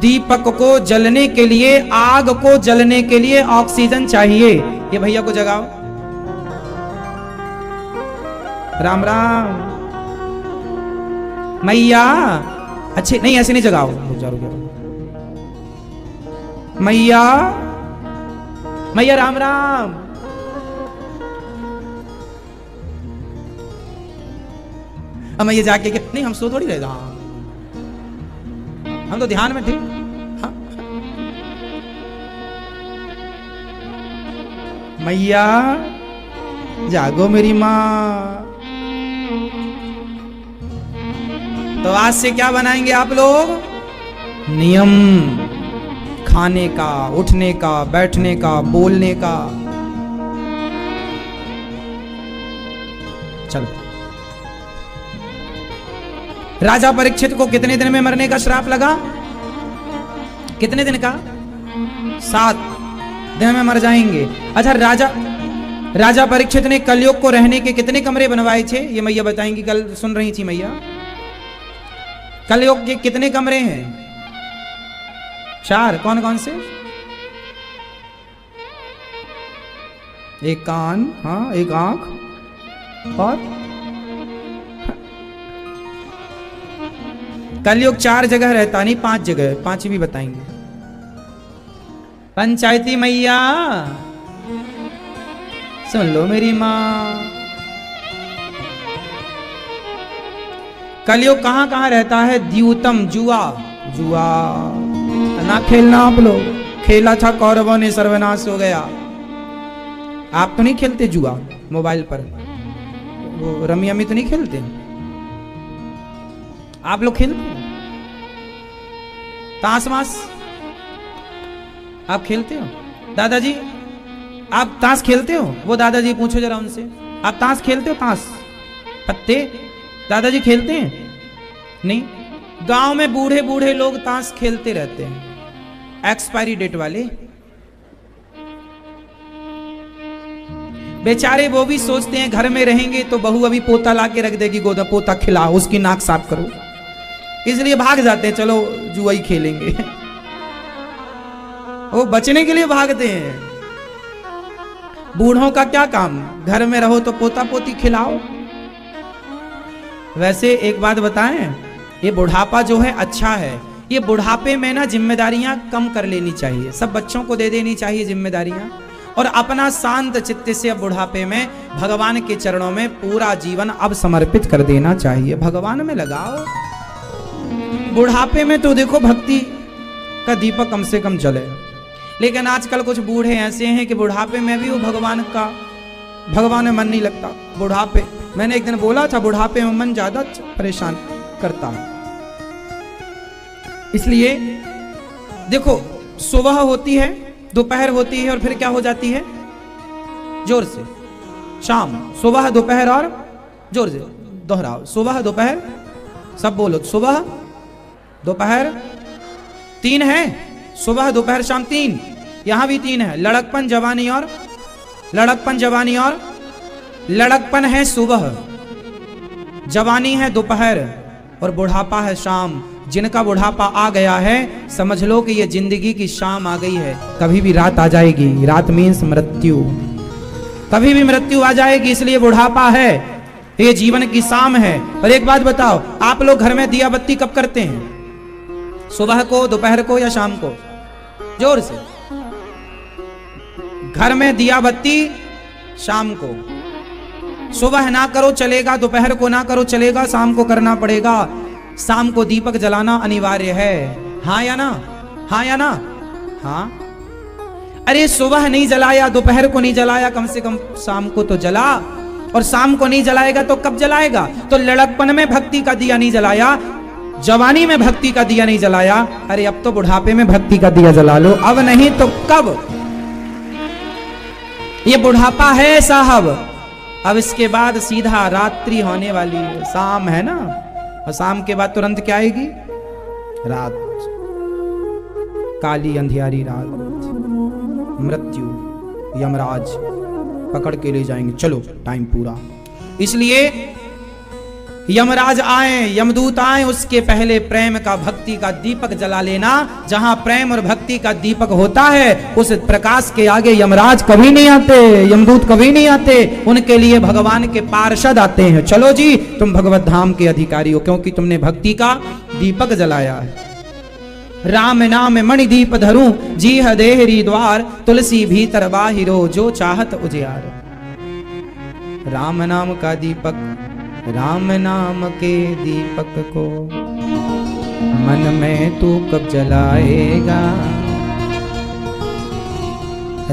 दीपक को जलने के लिए, आग को जलने के लिए ऑक्सीजन चाहिए। ये भैया को जगाओ। राम राम मैया। अच्छे नहीं, ऐसे नहीं जगाओ, मैया, मैया राम राम। अब मैं ये जाके कि नहीं हम सो थोड़ी रहेगा, हम तो ध्यान में थे। हाँ। मैया जागो मेरी माँ। तो आज से क्या बनाएंगे आप लोग? नियम, खाने का, उठने का, बैठने का, बोलने का। चलो। राजा परीक्षित को कितने दिन में मरने का श्राप लगा? कितने दिन का? 7 दिन में मर जाएंगे। अच्छा, राजा परीक्षित ने कलयुग को रहने के कितने कमरे बनवाए थे? ये मैया बताएंगी, कल सुन रही थी मैया। कलयुग के कितने कमरे हैं? 4। कौन कौन से? एक कान, हाँ, एक आंख, और कलयुग 4 जगह रहता नहीं, 5 जगह, 5 भी बताएंगे। पंचायती मैया सुन लो मेरी माँ। कलयुग कहां कहां रहता है? द्यूतम, जुआ, जुआ ना खेलना आप लोग। खेला था कौरवों ने, सर्वनाश हो गया। आप तो नहीं खेलते जुआ मोबाइल पर? वो रमी अमी तो नहीं खेलते? आप लोग खेलते हो? ताश मास आप खेलते हो? दादाजी आप ताश खेलते हो? वो दादाजी पूछो जरा उनसे, आप ताश खेलते हो? ताश पत्ते दादाजी खेलते हैं? नहीं। गांव में बूढ़े बूढ़े लोग ताश खेलते रहते हैं, एक्सपायरी डेट वाले। बेचारे वो भी सोचते हैं घर में रहेंगे तो बहू अभी पोता ला के रख देगी, गोदा पोता खिलाओ, उसकी नाक साफ करो, इसलिए भाग जाते हैं, चलो जुआ ही खेलेंगे। वो बचने के लिए भागते हैं। बूढ़ों का क्या काम? घर में रहो तो पोता पोती खिलाओ। वैसे एक बात बताएं, ये बुढ़ापा जो है अच्छा है। ये बुढ़ापे में ना जिम्मेदारियां कम कर लेनी चाहिए, सब बच्चों को दे देनी चाहिए जिम्मेदारियां, और अपना शांत चित्त से अब बुढ़ापे में भगवान के चरणों में पूरा जीवन अब समर्पित कर देना चाहिए। भगवान में लगाओ। बुढ़ापे में तो देखो भक्ति का दीपक कम से कम जले। लेकिन आजकल कुछ बूढ़े ऐसे हैं कि बुढ़ापे में भी वो भगवान में मन नहीं लगता। बुढ़ापे, मैंने एक दिन बोला था, बुढ़ापे में मन ज्यादा परेशान करता है। इसलिए देखो, सुबह होती है, दोपहर होती है, और फिर क्या हो जाती है? जोर से, शाम। सुबह, दोपहर और जोर से दोहराओ। सुबह, दोपहर, सब बोलो। सुबह, दोपहर, 3 है। सुबह, दोपहर, शाम, 3। यहां भी 3 है। लड़कपन, जवानी और लड़कपन, जवानी और लड़कपन है सुबह, जवानी है दोपहर, और बुढ़ापा है शाम। जिनका बुढ़ापा आ गया है, समझ लो कि ये जिंदगी की शाम आ गई है। कभी भी रात आ जाएगी। रात मीन्स मृत्यु, कभी भी मृत्यु आ जाएगी, इसलिए बुढ़ापा है, ये जीवन की शाम है। और एक बात बताओ, आप लोग घर में दिया बत्ती कब करते हैं? सुबह को, दोपहर को, या शाम को? जोर से। घर में दिया बत्ती शाम को। सुबह ना करो चलेगा, दोपहर को ना करो चलेगा, शाम को करना पड़ेगा। शाम को दीपक जलाना अनिवार्य है, हाँ या ना? हाँ या ना? हाँ। अरे सुबह नहीं जलाया, दोपहर को नहीं जलाया, कम से कम शाम को तो जला। और शाम को नहीं जलाएगा तो कब जलाएगा? तो लड़कपन में भक्ति का दिया नहीं जलाया, जवानी में भक्ति का दिया नहीं जलाया, अरे अब तो बुढ़ापे में भक्ति का दिया जला लो, अब नहीं तो कब? ये बुढ़ापा है साहब, अब इसके बाद सीधा रात्रि होने वाली है, शाम है ना, और शाम के बाद तुरंत क्या आएगी? रात, काली अंधियारी रात, मृत्यु, यमराज पकड़ के ले जाएंगे, चलो टाइम पूरा। इसलिए यमराज आए, यमदूत आए, उसके पहले प्रेम का, भक्ति का दीपक जला लेना। जहां प्रेम और भक्ति का दीपक होता है, उस प्रकाश के आगे यमराज कभी नहीं आते, यमदूत कभी नहीं आते, उनके लिए भगवान के पार्षद आते हैं। चलो जी, तुम भगवत धाम के अधिकारी हो, क्योंकि तुमने भक्ति का दीपक जलाया है। राम नाम मणि दीप धरूं, जीह देहरी द्वार, तुलसी भीतर बाहिरो, जो चाहत उजियार। राम नाम का दीपक, राम नाम के दीपक को मन में तू कब जलाएगा?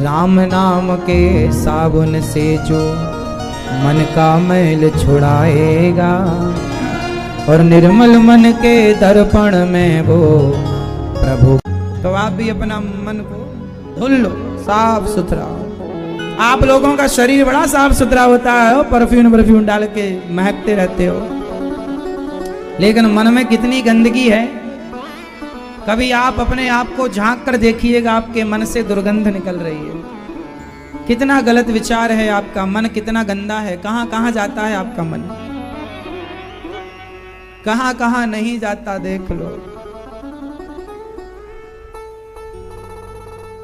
राम नाम के साबुन से जो मन का मैल छुड़ाएगा, और निर्मल मन के दर्पण में वो प्रभु। तो आप भी अपना मन को धुल लो, साफ सुथरा। आप लोगों का शरीर बड़ा साफ सुथरा होता है, परफ्यूम डाल के महकते रहते हो, लेकिन मन में कितनी गंदगी है। कभी आप अपने आप को झांक कर देखिएगा, आपके मन से दुर्गंध निकल रही है। कितना गलत विचार है आपका, मन कितना गंदा है, कहां कहां जाता है आपका मन, कहां कहां नहीं जाता, देख लो।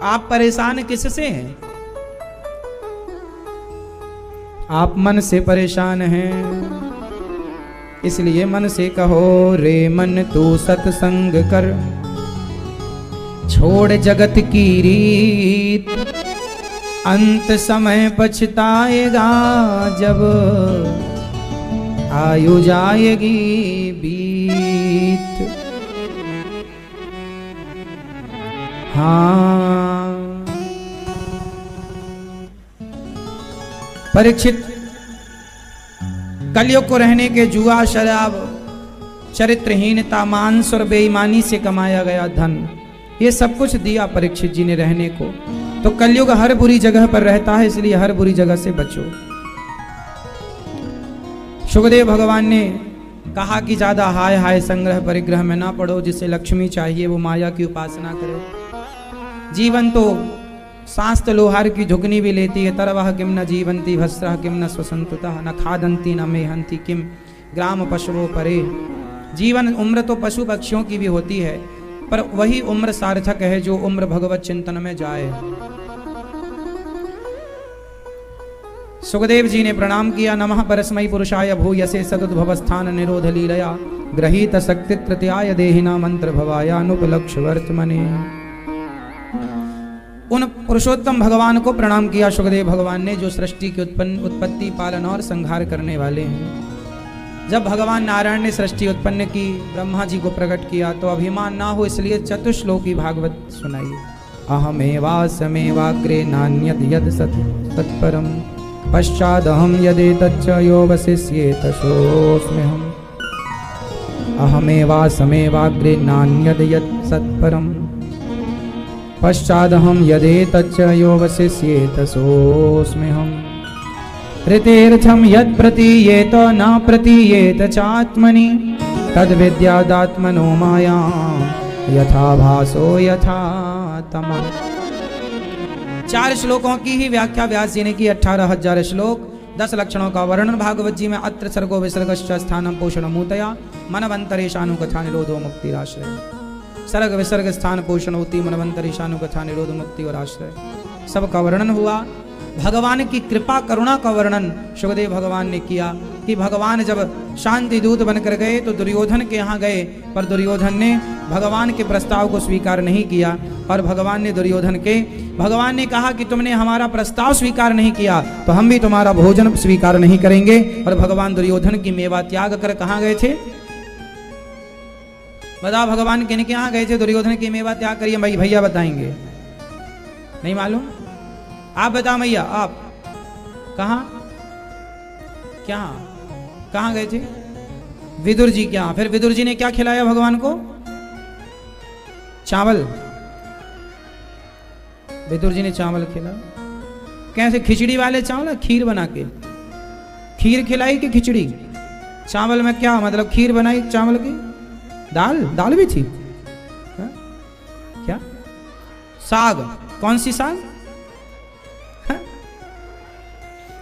आप परेशान किससे हैं? आप मन से परेशान हैं, इसलिए मन से कहो, रे मन तू सत्संग कर, छोड़ जगत की रीत, अंत समय पछताएगा जब आयु जाएगी बीत। हाँ, परीक्षित, कलयुग को रहने के जुआ, शराब, चरित्रहीनता, मांस और बेईमानी से कमाया गया धन, ये सब कुछ दिया परीक्षित जी ने रहने को। तो कलयुग हर बुरी जगह पर रहता है, इसलिए हर बुरी जगह से बचो। सुखदेव भगवान ने कहा कि ज्यादा हाय हाय संग्रह परिग्रह में ना पड़ो, जिसे लक्ष्मी चाहिए वो माया की उपासना करे। जीवन तो सांस तो लोहार की झुकनी भी लेती है, तरवह किम न जीवंती भस्रः किम न स्वसंतुतः, न खादंती न मेहंती किम ग्राम पशुओं परे। जीवन उम्र तो पशु पक्षियों की भी होती है, पर वही उम्र सार्थक है जो उम्र भगवत चिंतन में जाए। सुखदेव जी ने प्रणाम किया, नमः परस्मै पुरुषाय भूयसे सदुद्भवस्थान निरोध लीलया, गृहीत शक्ति तृतीयाय देहिना मंत्र भवाया अनुपलक्ष्य वर्तमने। उन पुरुषोत्तम भगवान को प्रणाम किया सुखदेव भगवान ने, जो सृष्टि की उत्पत्ति, पालन और संहार करने वाले हैं। जब भगवान नारायण ने सृष्टि उत्पन्न की, ब्रह्मा जी को प्रकट किया, तो अभिमान ना हो इसलिए चतुश्लोकी भागवत सुनाई। अहमेवासमेवाग्रे नान्यद यद सत्परम, पश्चादहम यदेतच्च यो वसिष्येत सोऽस्म्यहम्। अहमेवासमेवाग्रे नान्यद यद सत्परम, पश्चादहम यदेतच्च यो वसिष्येत सोऽस्म्यहम्। ऋतेर्थम यत् प्रतीयेत न प्रतीयेत चात्मनि, तद्विद्यादात्मनो माया यथा भासो यथा तमः। 4 श्लोकों की ही व्याख्या व्यास जी ने की, 18,000 श्लोक, 10 लक्षणों का वर्णन भागवत जी में। अत्र सर्गो विसर्गश्च स्थानं पोषणमूतया, मनवंतरेशानुकथा निरोधो मुक्तिराश्रय। सर्ग विसर्ग स्थान पोषण होती, मनवंतरेशानुकथा निरोध मुक्ति और आश्रय, सबका वर्णन हुआ। भगवान की कृपा करुणा का वर्णन सुखदेव भगवान ने किया कि भगवान जब शांति दूत बनकर गए तो दुर्योधन के यहाँ गए, पर दुर्योधन ने भगवान के प्रस्ताव को स्वीकार नहीं किया। और भगवान ने कहा कि तुमने हमारा प्रस्ताव स्वीकार नहीं किया तो हम भी तुम्हारा भोजन स्वीकार नहीं करेंगे। और भगवान दुर्योधन की मेवा त्याग कर कहाँ गए थे? बताओ भगवान किनके यहाँ गए थे दुर्योधन की मेवा त्याग करिए? भाई भैया बताएंगे, नहीं मालूम? आप बताओ भैया, आप कहाँ क्या कहाँ गए थे? विदुर जी क्या? फिर विदुर जी ने क्या खिलाया भगवान को? चावल। विदुर जी ने चावल खिलाया। कैसे? खिचड़ी वाले चावल, खीर बना के? खीर खिलाई कि खिचड़ी? चावल में क्या मतलब? खीर बनाई चावल की? दाल? दाल भी थी? हा? क्या? साग? कौन सी साग? हा?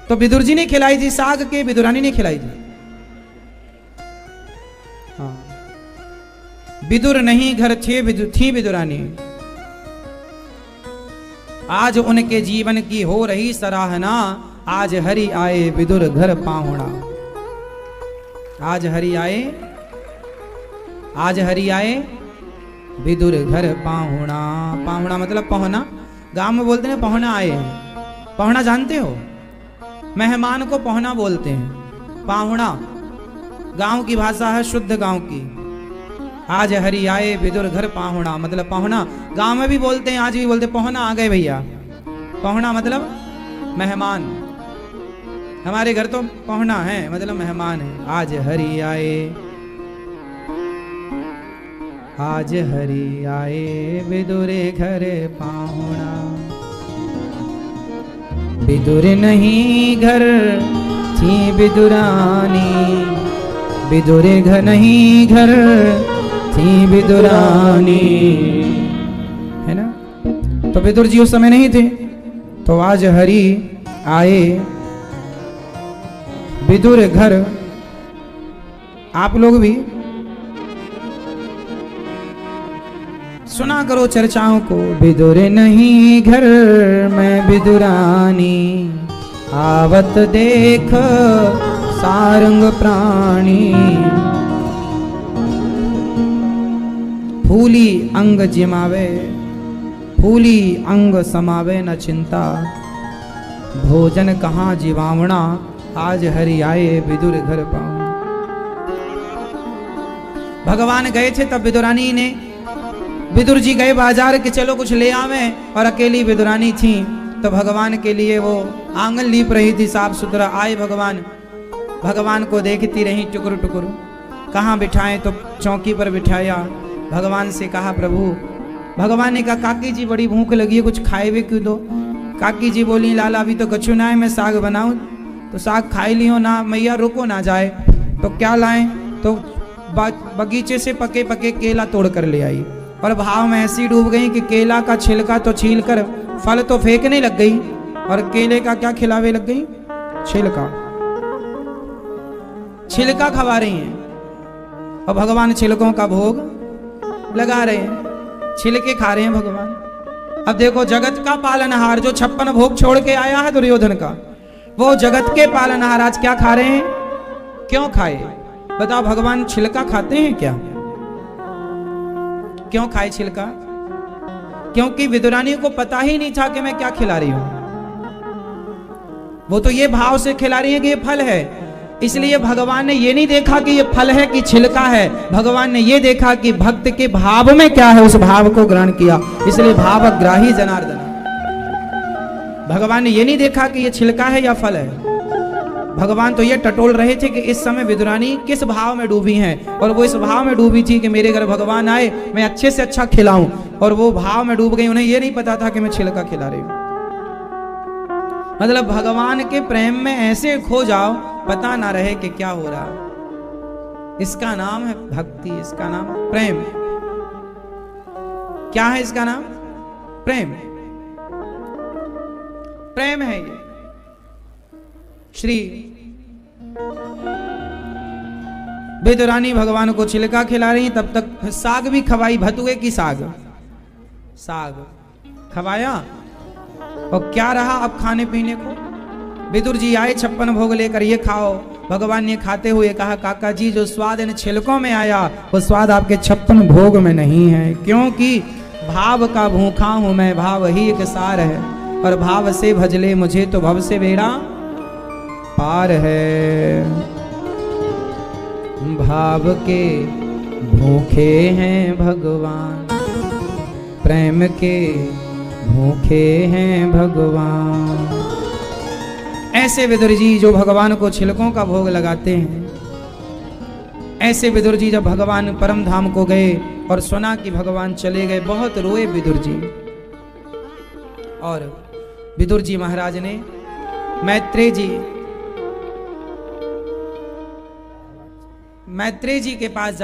तो विदुर जी ने खिलाई थी साग के, विदुरानी ने खिलाई थी? हाँ। विदुर नहीं घर थी विदुरानी, आज उनके जीवन की हो रही सराहना, आज हरि आए विदुर घर पाहुणा। आज हरि आए, आज हरि आए विदुर घर पाहुणा। पाहुणा मतलब पहुना, गांव में बोलते हैं पहुना आए हैं। पहुना जानते हो? मेहमान को पहुना बोलते हैं। पाहुणा गांव की भाषा है, शुद्ध गांव की। आज हरि आए विदुर घर पाहुणा मतलब पहुना। गांव में भी बोलते हैं, आज भी बोलते, पहुना आ गए भैया। पहुना मतलब मेहमान। हमारे घर तो पहुना है मतलब मेहमान है। आज हरि आए, आज हरि आए विदुरे घर पाहुणा। विदुर नहीं घर थी विदुरानी, विदुरे घर नहीं घर थी विदुरानी, है ना? तो विदुर जी उस समय नहीं थे, तो आज हरि आए विदुर घर। आप लोग भी सुना करो चर्चाओं को। विदुर नहीं घर में विदुरानी, आवत देख सारंग प्राणी। फूली अंग जिमावे, फूली अंग समावे न चिंता, भोजन कहाँ जीवावणा, आज हरि आए विदुर घर पाहुणा। भगवान गए थे तब विदुरानी ने, विदुर जी गए बाजार के चलो कुछ ले आवे, और अकेली विदुरानी थी तो भगवान के लिए वो आंगन लीप रही थी साफ सुथरा। आए भगवान, भगवान को देखती रही टुकुर टुकुर। कहाँ बिठाएं? तो चौकी पर बिठाया। भगवान से कहा प्रभु, भगवान ने कहा काकी जी बड़ी भूख लगी है, कुछ खाए भी क्यों दो? काकी जी बोली लाला अभी तो कछु ना है, मैं साग बनाऊं तो साग खाई लियो ना मैया, रुको ना जाए। तो क्या लाएं? तो बगीचे से पके पके केला तोड़ कर ले आई, और भाव में ऐसी डूब गई कि केला का छिलका तो छील कर फल तो फेंकने लग गई, और केले का क्या खिलावे लग गई? छिलका। छिलका खवा रही हैं, और भगवान छिलकों का भोग लगा रहे हैं, छिलके खा रहे हैं भगवान। अब देखो जगत का पालनहार जो 56 भोग छोड़ के आया है दुर्योधन का, वो जगत के पालनहार आज क्या खा रहे हैं? क्यों खाए? बताओ, भगवान छिलका खाते हैं क्या? क्यों खाए छिलका? क्योंकि विदुरानी को पता ही नहीं था कि मैं क्या खिला रही हूं। वो तो ये भाव से खिला रही है कि ये फल है, इसलिए भगवान ने ये नहीं देखा कि ये फल है कि छिलका है। भगवान ने ये देखा कि भक्त के भाव में क्या है, उस भाव को ग्रहण किया, इसलिए भावग्राही जनार्दन। भगवान ने ये नहीं देखा कि ये छिलका है या फल है। भगवान तो ये टटोल रहे थे कि इस समय विदुरानी किस भाव में डूबी हैं, और वो इस भाव में डूबी थी कि मेरे घर भगवान आए, मैं अच्छे से अच्छा खिलाऊं, और वो भाव में डूब गई। उन्हें ये नहीं पता था कि मैं छिलका खिला रही हूं। मतलब भगवान के प्रेम में ऐसे खो जाओ, पता ना रहे कि क्या हो रहा। इसका नाम है भक्ति, इसका नाम प्रेम। क्या है इसका नाम? प्रेम। प्रेम है ये। श्री विदुरानी भगवान को छिलका खिला रही, तब तक साग भी खवाई, भतुए की साग, साग खवाया। और क्या रहा अब खाने पीने को? विदुर जी आए 56 भोग लेकर, ये खाओ। भगवान ने खाते हुए कहा काका जी, जो स्वाद इन छिलकों में आया वो स्वाद आपके 56 भोग में नहीं है, क्योंकि भाव का भूखा हूं मैं, भाव ही एक सार है, और भाव से भजले मुझे तो भव से बेड़ा पार है। भाव के भूखे हैं भगवान, प्रेम के भूखे हैं भगवान। ऐसे विदुर जी जो भगवान को छिलकों का भोग लगाते हैं, ऐसे विदुर जी जब भगवान परम धाम को गए और सुना कि भगवान चले गए, बहुत रोए विदुर जी। और विदुर जी महाराज ने मैत्रेय जी के पास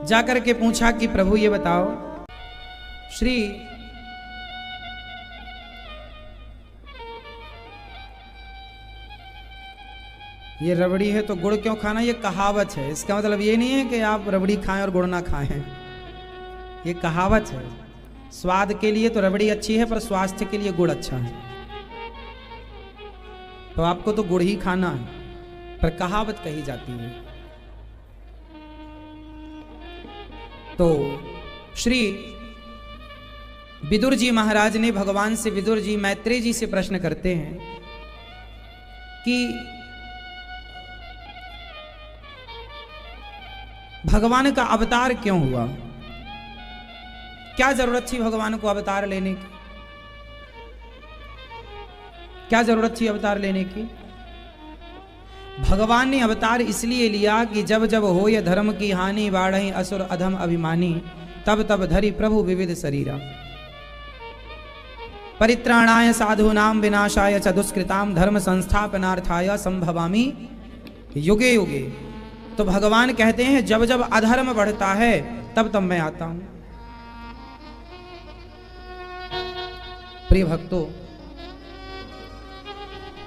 जाकर के पूछा कि प्रभु ये बताओ, श्री ये रबड़ी है तो गुड़ क्यों खाना, ये कहावत है। इसका मतलब ये नहीं है कि आप रबड़ी खाएं और गुड़ ना खाएं, ये कहावत है। स्वाद के लिए तो रबड़ी अच्छी है, पर स्वास्थ्य के लिए गुड़ अच्छा है। तो आपको तो गुड़ ही खाना है, पर कहावत कही जाती है। तो श्री विदुर जी महाराज ने भगवान से, विदुर जी मैत्रेय जी से प्रश्न करते हैं कि भगवान का अवतार क्यों हुआ, क्या जरूरत थी भगवान को अवतार लेने की, क्या जरूरत थी अवतार लेने की। भगवान ने अवतार इसलिए लिया कि जब जब हो ये धर्म की हानि, बाढ़ई असुर अधम अभिमानी, तब तब धरि प्रभु विविध शरीरा, परित्राणाय साधूनाम विनाशाय च दुष्कृताम, धर्म संस्थापनार्थाय संभवामि युगे युगे। तो भगवान कहते हैं जब जब अधर्म बढ़ता है तब तब मैं आता हूं। प्रिय भक्तों,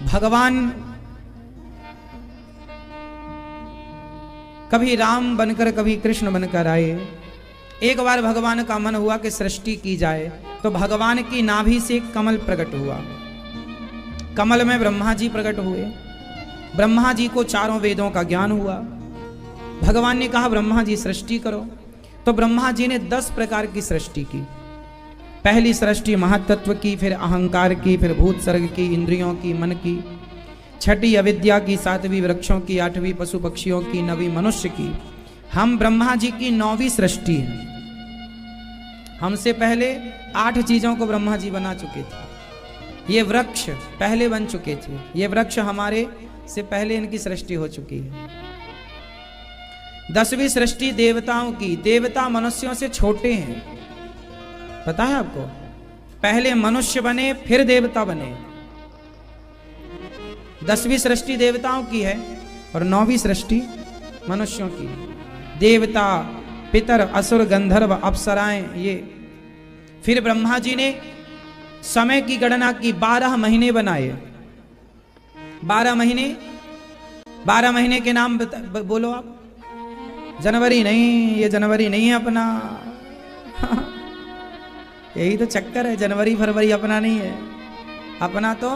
भगवान कभी राम बनकर कभी कृष्ण बनकर आए। एक बार भगवान का मन हुआ कि सृष्टि की जाए, तो भगवान की नाभि से कमल प्रकट हुआ। कमल में ब्रह्मा जी प्रकट हुए। ब्रह्मा जी को चारों वेदों का ज्ञान हुआ। भगवान ने कहा ब्रह्मा जी सृष्टि करो। तो ब्रह्मा जी ने 10 प्रकार की सृष्टि की। पहली सृष्टि महातत्व की, फिर अहंकार की, फिर भूत सर्ग की, इंद्रियों की, मन की, छठी अविद्या की, 7वीं वृक्षों की, 8वीं पशु पक्षियों की, 9वीं मनुष्य की। हम ब्रह्मा जी की 9वीं सृष्टि है। हमसे पहले 8 चीजों को ब्रह्मा जी बना चुके थे। ये वृक्ष पहले बन चुके थे। ये वृक्ष हमारे से पहले इनकी सृष्टि हो चुकी है। 10वीं सृष्टि देवताओं की। देवता मनुष्यों से छोटे हैं, पता है आपको। पहले मनुष्य बने फिर देवता बने। 10वीं सृष्टि देवताओं की है और 9वीं सृष्टि मनुष्यों की। देवता, पितर, असुर, गंधर्व, अप्सराएं, ये। फिर ब्रह्मा जी ने समय की गणना की। 12 महीने बनाए। 12 महीने के नाम बोलो आप। जनवरी नहीं, ये जनवरी नहीं है अपना। यही तो चक्कर है, जनवरी फरवरी अपना नहीं है। अपना तो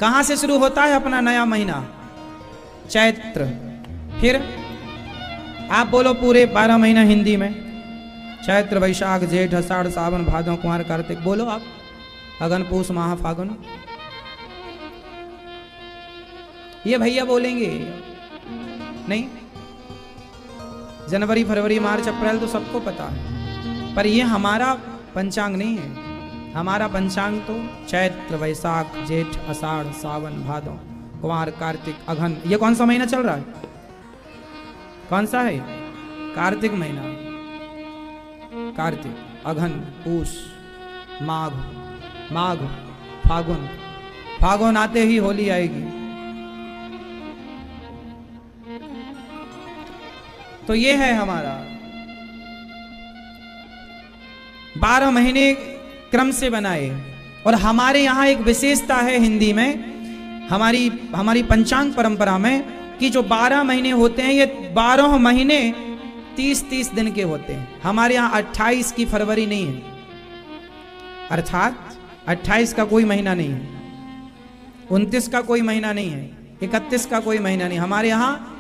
कहां से शुरू होता है अपना नया महीना? चैत्र। फिर आप बोलो पूरे 12 महीना हिंदी में। चैत्र, वैशाख, जेठ, आषाढ़, सावन, भादो, कुंवर, कार्तिक। बोलो आप। अगन, पूस, माह, फागुन। ये भैया बोलेंगे नहीं। जनवरी फरवरी मार्च अप्रैल तो सबको पता है, पर ये हमारा पंचांग नहीं है। हमारा पंचांग तो चैत्र, वैशाख, जेठ, आषाढ़, सावन, भादो, कुंवर, कार्तिक, अघन। ये कौन सा महीना चल रहा है? कौन सा है? कार्तिक महीना। कार्तिक, अघन, पूष, माघ, फागुन। फागुन आते ही होली आएगी। तो ये है हमारा 12 महीने क्रम से बनाए। और हमारे यहाँ एक विशेषता है हिंदी में, हमारी पंचांग परंपरा में, कि जो 12 महीने होते हैं ये 12 महीने 30-30 दिन के होते हैं। हमारे यहाँ 28 की फरवरी नहीं है, अर्थात 28 का कोई महीना नहीं है, 29 का कोई महीना नहीं है, 31 का कोई महीना नहीं। हमारे यहाँ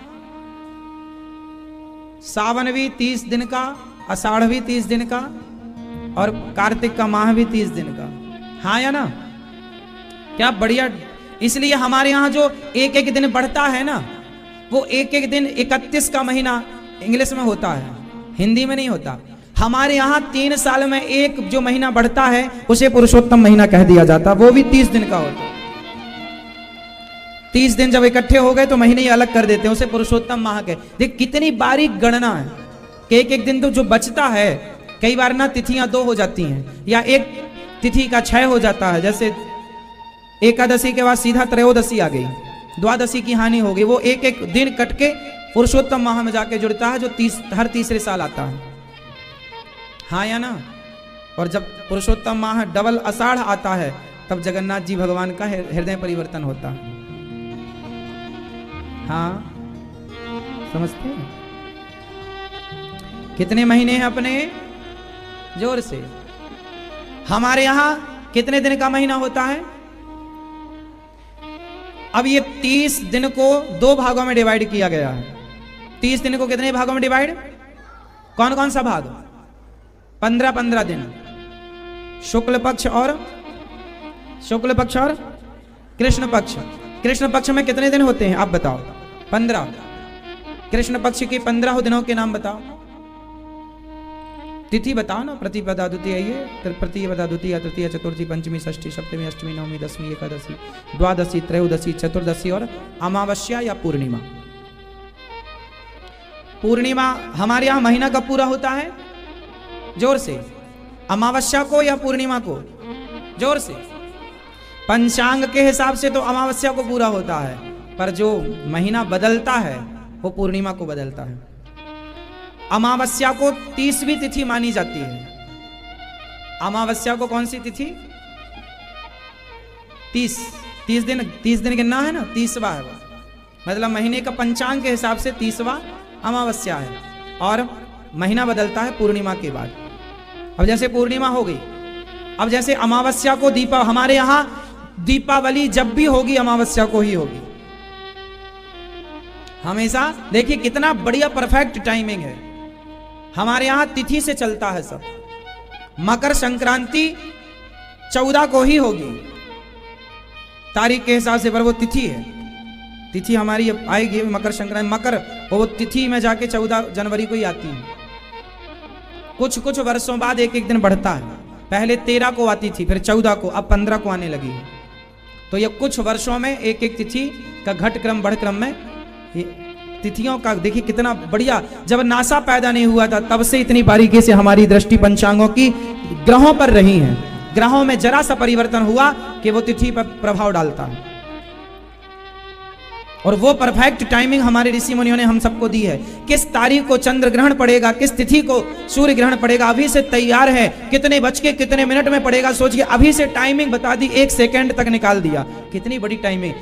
सावन भी 30 दिन का, आषाढ़ भी 30 दिन का, और कार्तिक का माह भी 30 दिन का। हाँ या ना? क्या बढ़िया। इसलिए हमारे यहाँ जो एक एक दिन बढ़ता है ना, वो एक एक दिन 31 का महीना इंग्लिश में होता है, हिंदी में नहीं होता। हमारे यहाँ 3 साल में एक जो महीना बढ़ता है उसे पुरुषोत्तम महीना कह दिया जाता, वो भी 30 दिन का होता है। 30 दिन जब इकट्ठे हो गए तो महीने ही अलग कर देते हैं, उसे पुरुषोत्तम माह के। देख कितनी बारीक गणना है कि एक एक दिन तो जो बचता है, कई बार ना तिथियां 2 हो जाती हैं या एक तिथि का 6 हो जाता है। जैसे एकादशी के बाद सीधा त्रयोदशी आ गई, द्वादशी की हानि हो गई, वो एक एक दिन कट के पुरुषोत्तम माह में जाके जुड़ता है जो हर तीसरे साल आता है। हाँ या ना? और जब पुरुषोत्तम माह डबल आषाढ़ आता है तब जगन्नाथ जी भगवान का हृदय परिवर्तन होता है। हाँ समझते हैं? कितने महीने हैं अपने? जोर से। हमारे यहां कितने दिन का महीना होता है? अब ये 30 दिन को 2 भागों में डिवाइड किया गया है। 30 दिन को कितने भागों में डिवाइड? कौन कौन सा भाग? 15-15 दिन। शुक्ल पक्ष और कृष्ण पक्ष। कृष्ण पक्ष में कितने दिन होते हैं आप बताओ? 15। कृष्ण पक्ष के 15 दिनों के नाम बताओ। तिथि बताओ ना। प्रतिपदा द्वितीय, प्रतिपदा द्वितीय, तृतीय, चतुर्थी, पंचमी, षष्ठी, सप्तमी, अष्टमी, नवमी, दसवीं, एकादशी, द्वादशी, त्रयोदशी, चतुर्दशी और अमावस्या या पूर्णिमा। पूर्णिमा हमारे यहां महीना कब पूरा होता है? जोर से। अमावस्या को या पूर्णिमा को? जोर से। पंचांग के हिसाब से तो अमावस्या को पूरा होता है, पर जो महीना बदलता है वो पूर्णिमा को बदलता है। अमावस्या को 30वीं तिथि मानी जाती है। अमावस्या को कौन सी तिथि? 30 दिन गिनना है ना, 30वां है वो। मतलब महीने का पंचांग के हिसाब से 30वां अमावस्या है और महीना बदलता है पूर्णिमा के बाद। अब जैसे पूर्णिमा हो गई, अब जैसे अमावस्या को हमारे यहां दीपावली जब भी होगी अमावस्या को ही होगी हमेशा। देखिए कितना बढ़िया परफेक्ट टाइमिंग है। हमारे यहां तिथि से चलता है सब। मकर संक्रांति 14 को ही होगी तारीख के हिसाब से, पर वो तिथि है। तिथि हमारी आएगी मकर संक्रांति, मकर वो तिथि में जाके 14 जनवरी को ही आती है। कुछ कुछ वर्षों बाद एक एक दिन बढ़ता है। पहले 13 को आती थी, फिर 14 को, अब 15 को आने लगी है। तो ये कुछ वर्षों में एक एक तिथि का घट क्रम बढ़ क्रम में तिथियों का देखिए कितना बढ़िया। जब नासा पैदा नहीं हुआ था तब से इतनी बारीकी से हमारी दृष्टि पंचांगों की ग्रहों पर रही है। ग्रहों में जरा सा परिवर्तन हुआ कि वो तिथि पर प्रभाव डालता है, और वो परफेक्ट टाइमिंग हमारे ऋषि मुनियों ने हम सबको दी है। किस तारीख को चंद्र ग्रहण पड़ेगा, किस तिथि को सूर्य ग्रहण पड़ेगा, अभी से तैयार है। कितने बज के कितने मिनट में पड़ेगा सोचिए, अभी से टाइमिंग बता दी, 1 सेकंड तक निकाल दिया। कितनी बड़ी टाइमिंग।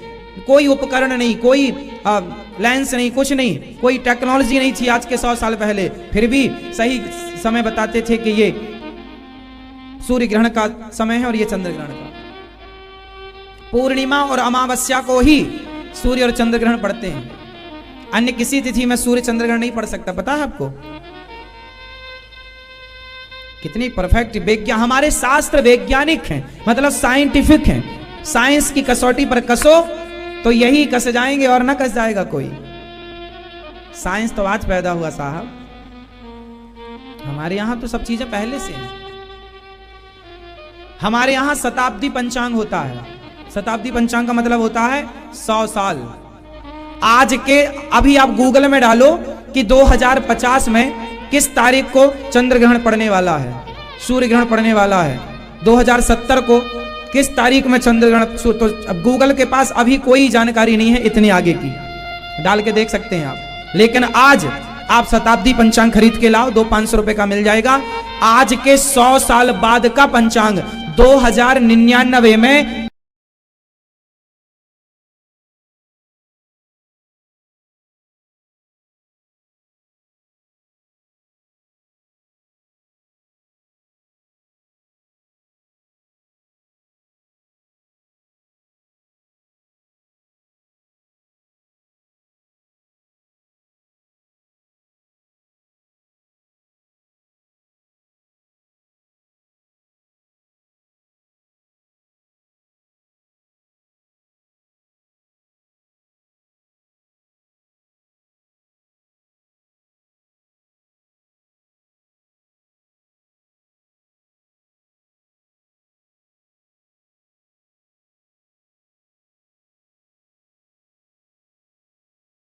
कोई उपकरण नहीं, कोई लेंस नहीं, कुछ नहीं, कोई टेक्नोलॉजी नहीं थी आज के 100 साल पहले, फिर भी सही समय बताते थे कि ये सूर्य ग्रहण का समय है और ये चंद्र ग्रहण का। पूर्णिमा और अमावस्या को ही सूर्य और चंद्र ग्रहण पड़ते हैं। अन्य किसी तिथि में सूर्य चंद्र ग्रहण नहीं पड़ सकता। पता है आपको? कितनी परफेक्ट विज्ञान। हमारे शास्त्र वैज्ञानिक हैं, मतलब साइंटिफिक हैं। साइंस की कसौटी पर कसो तो यही कस जाएंगे और ना कस जाएगा कोई। साइंस तो आज पैदा हुआ साहब। हमारे यहां तो सब चीजें पहले से हैं। हमारे यहां शताब्दी पंचांग होता है। शताब्दी पंचांग का मतलब होता है 100 साल। आज के अभी आप गूगल में डालो कि 2050 में किस तारीख को चंद्र ग्रहण पड़ने वाला है, सूर्य ग्रहण पड़ने वाला है। 2070 को किस तारीख में चंद्र ग्रहण। तो अब गूगल के पास अभी कोई जानकारी नहीं है इतनी आगे की, डाल के देख सकते हैं आप। लेकिन आज आप शताब्दी पंचांग खरीद के लाओ, 200-500 रुपए का मिल जाएगा। आज के 100 साल बाद का पंचांग 2099 में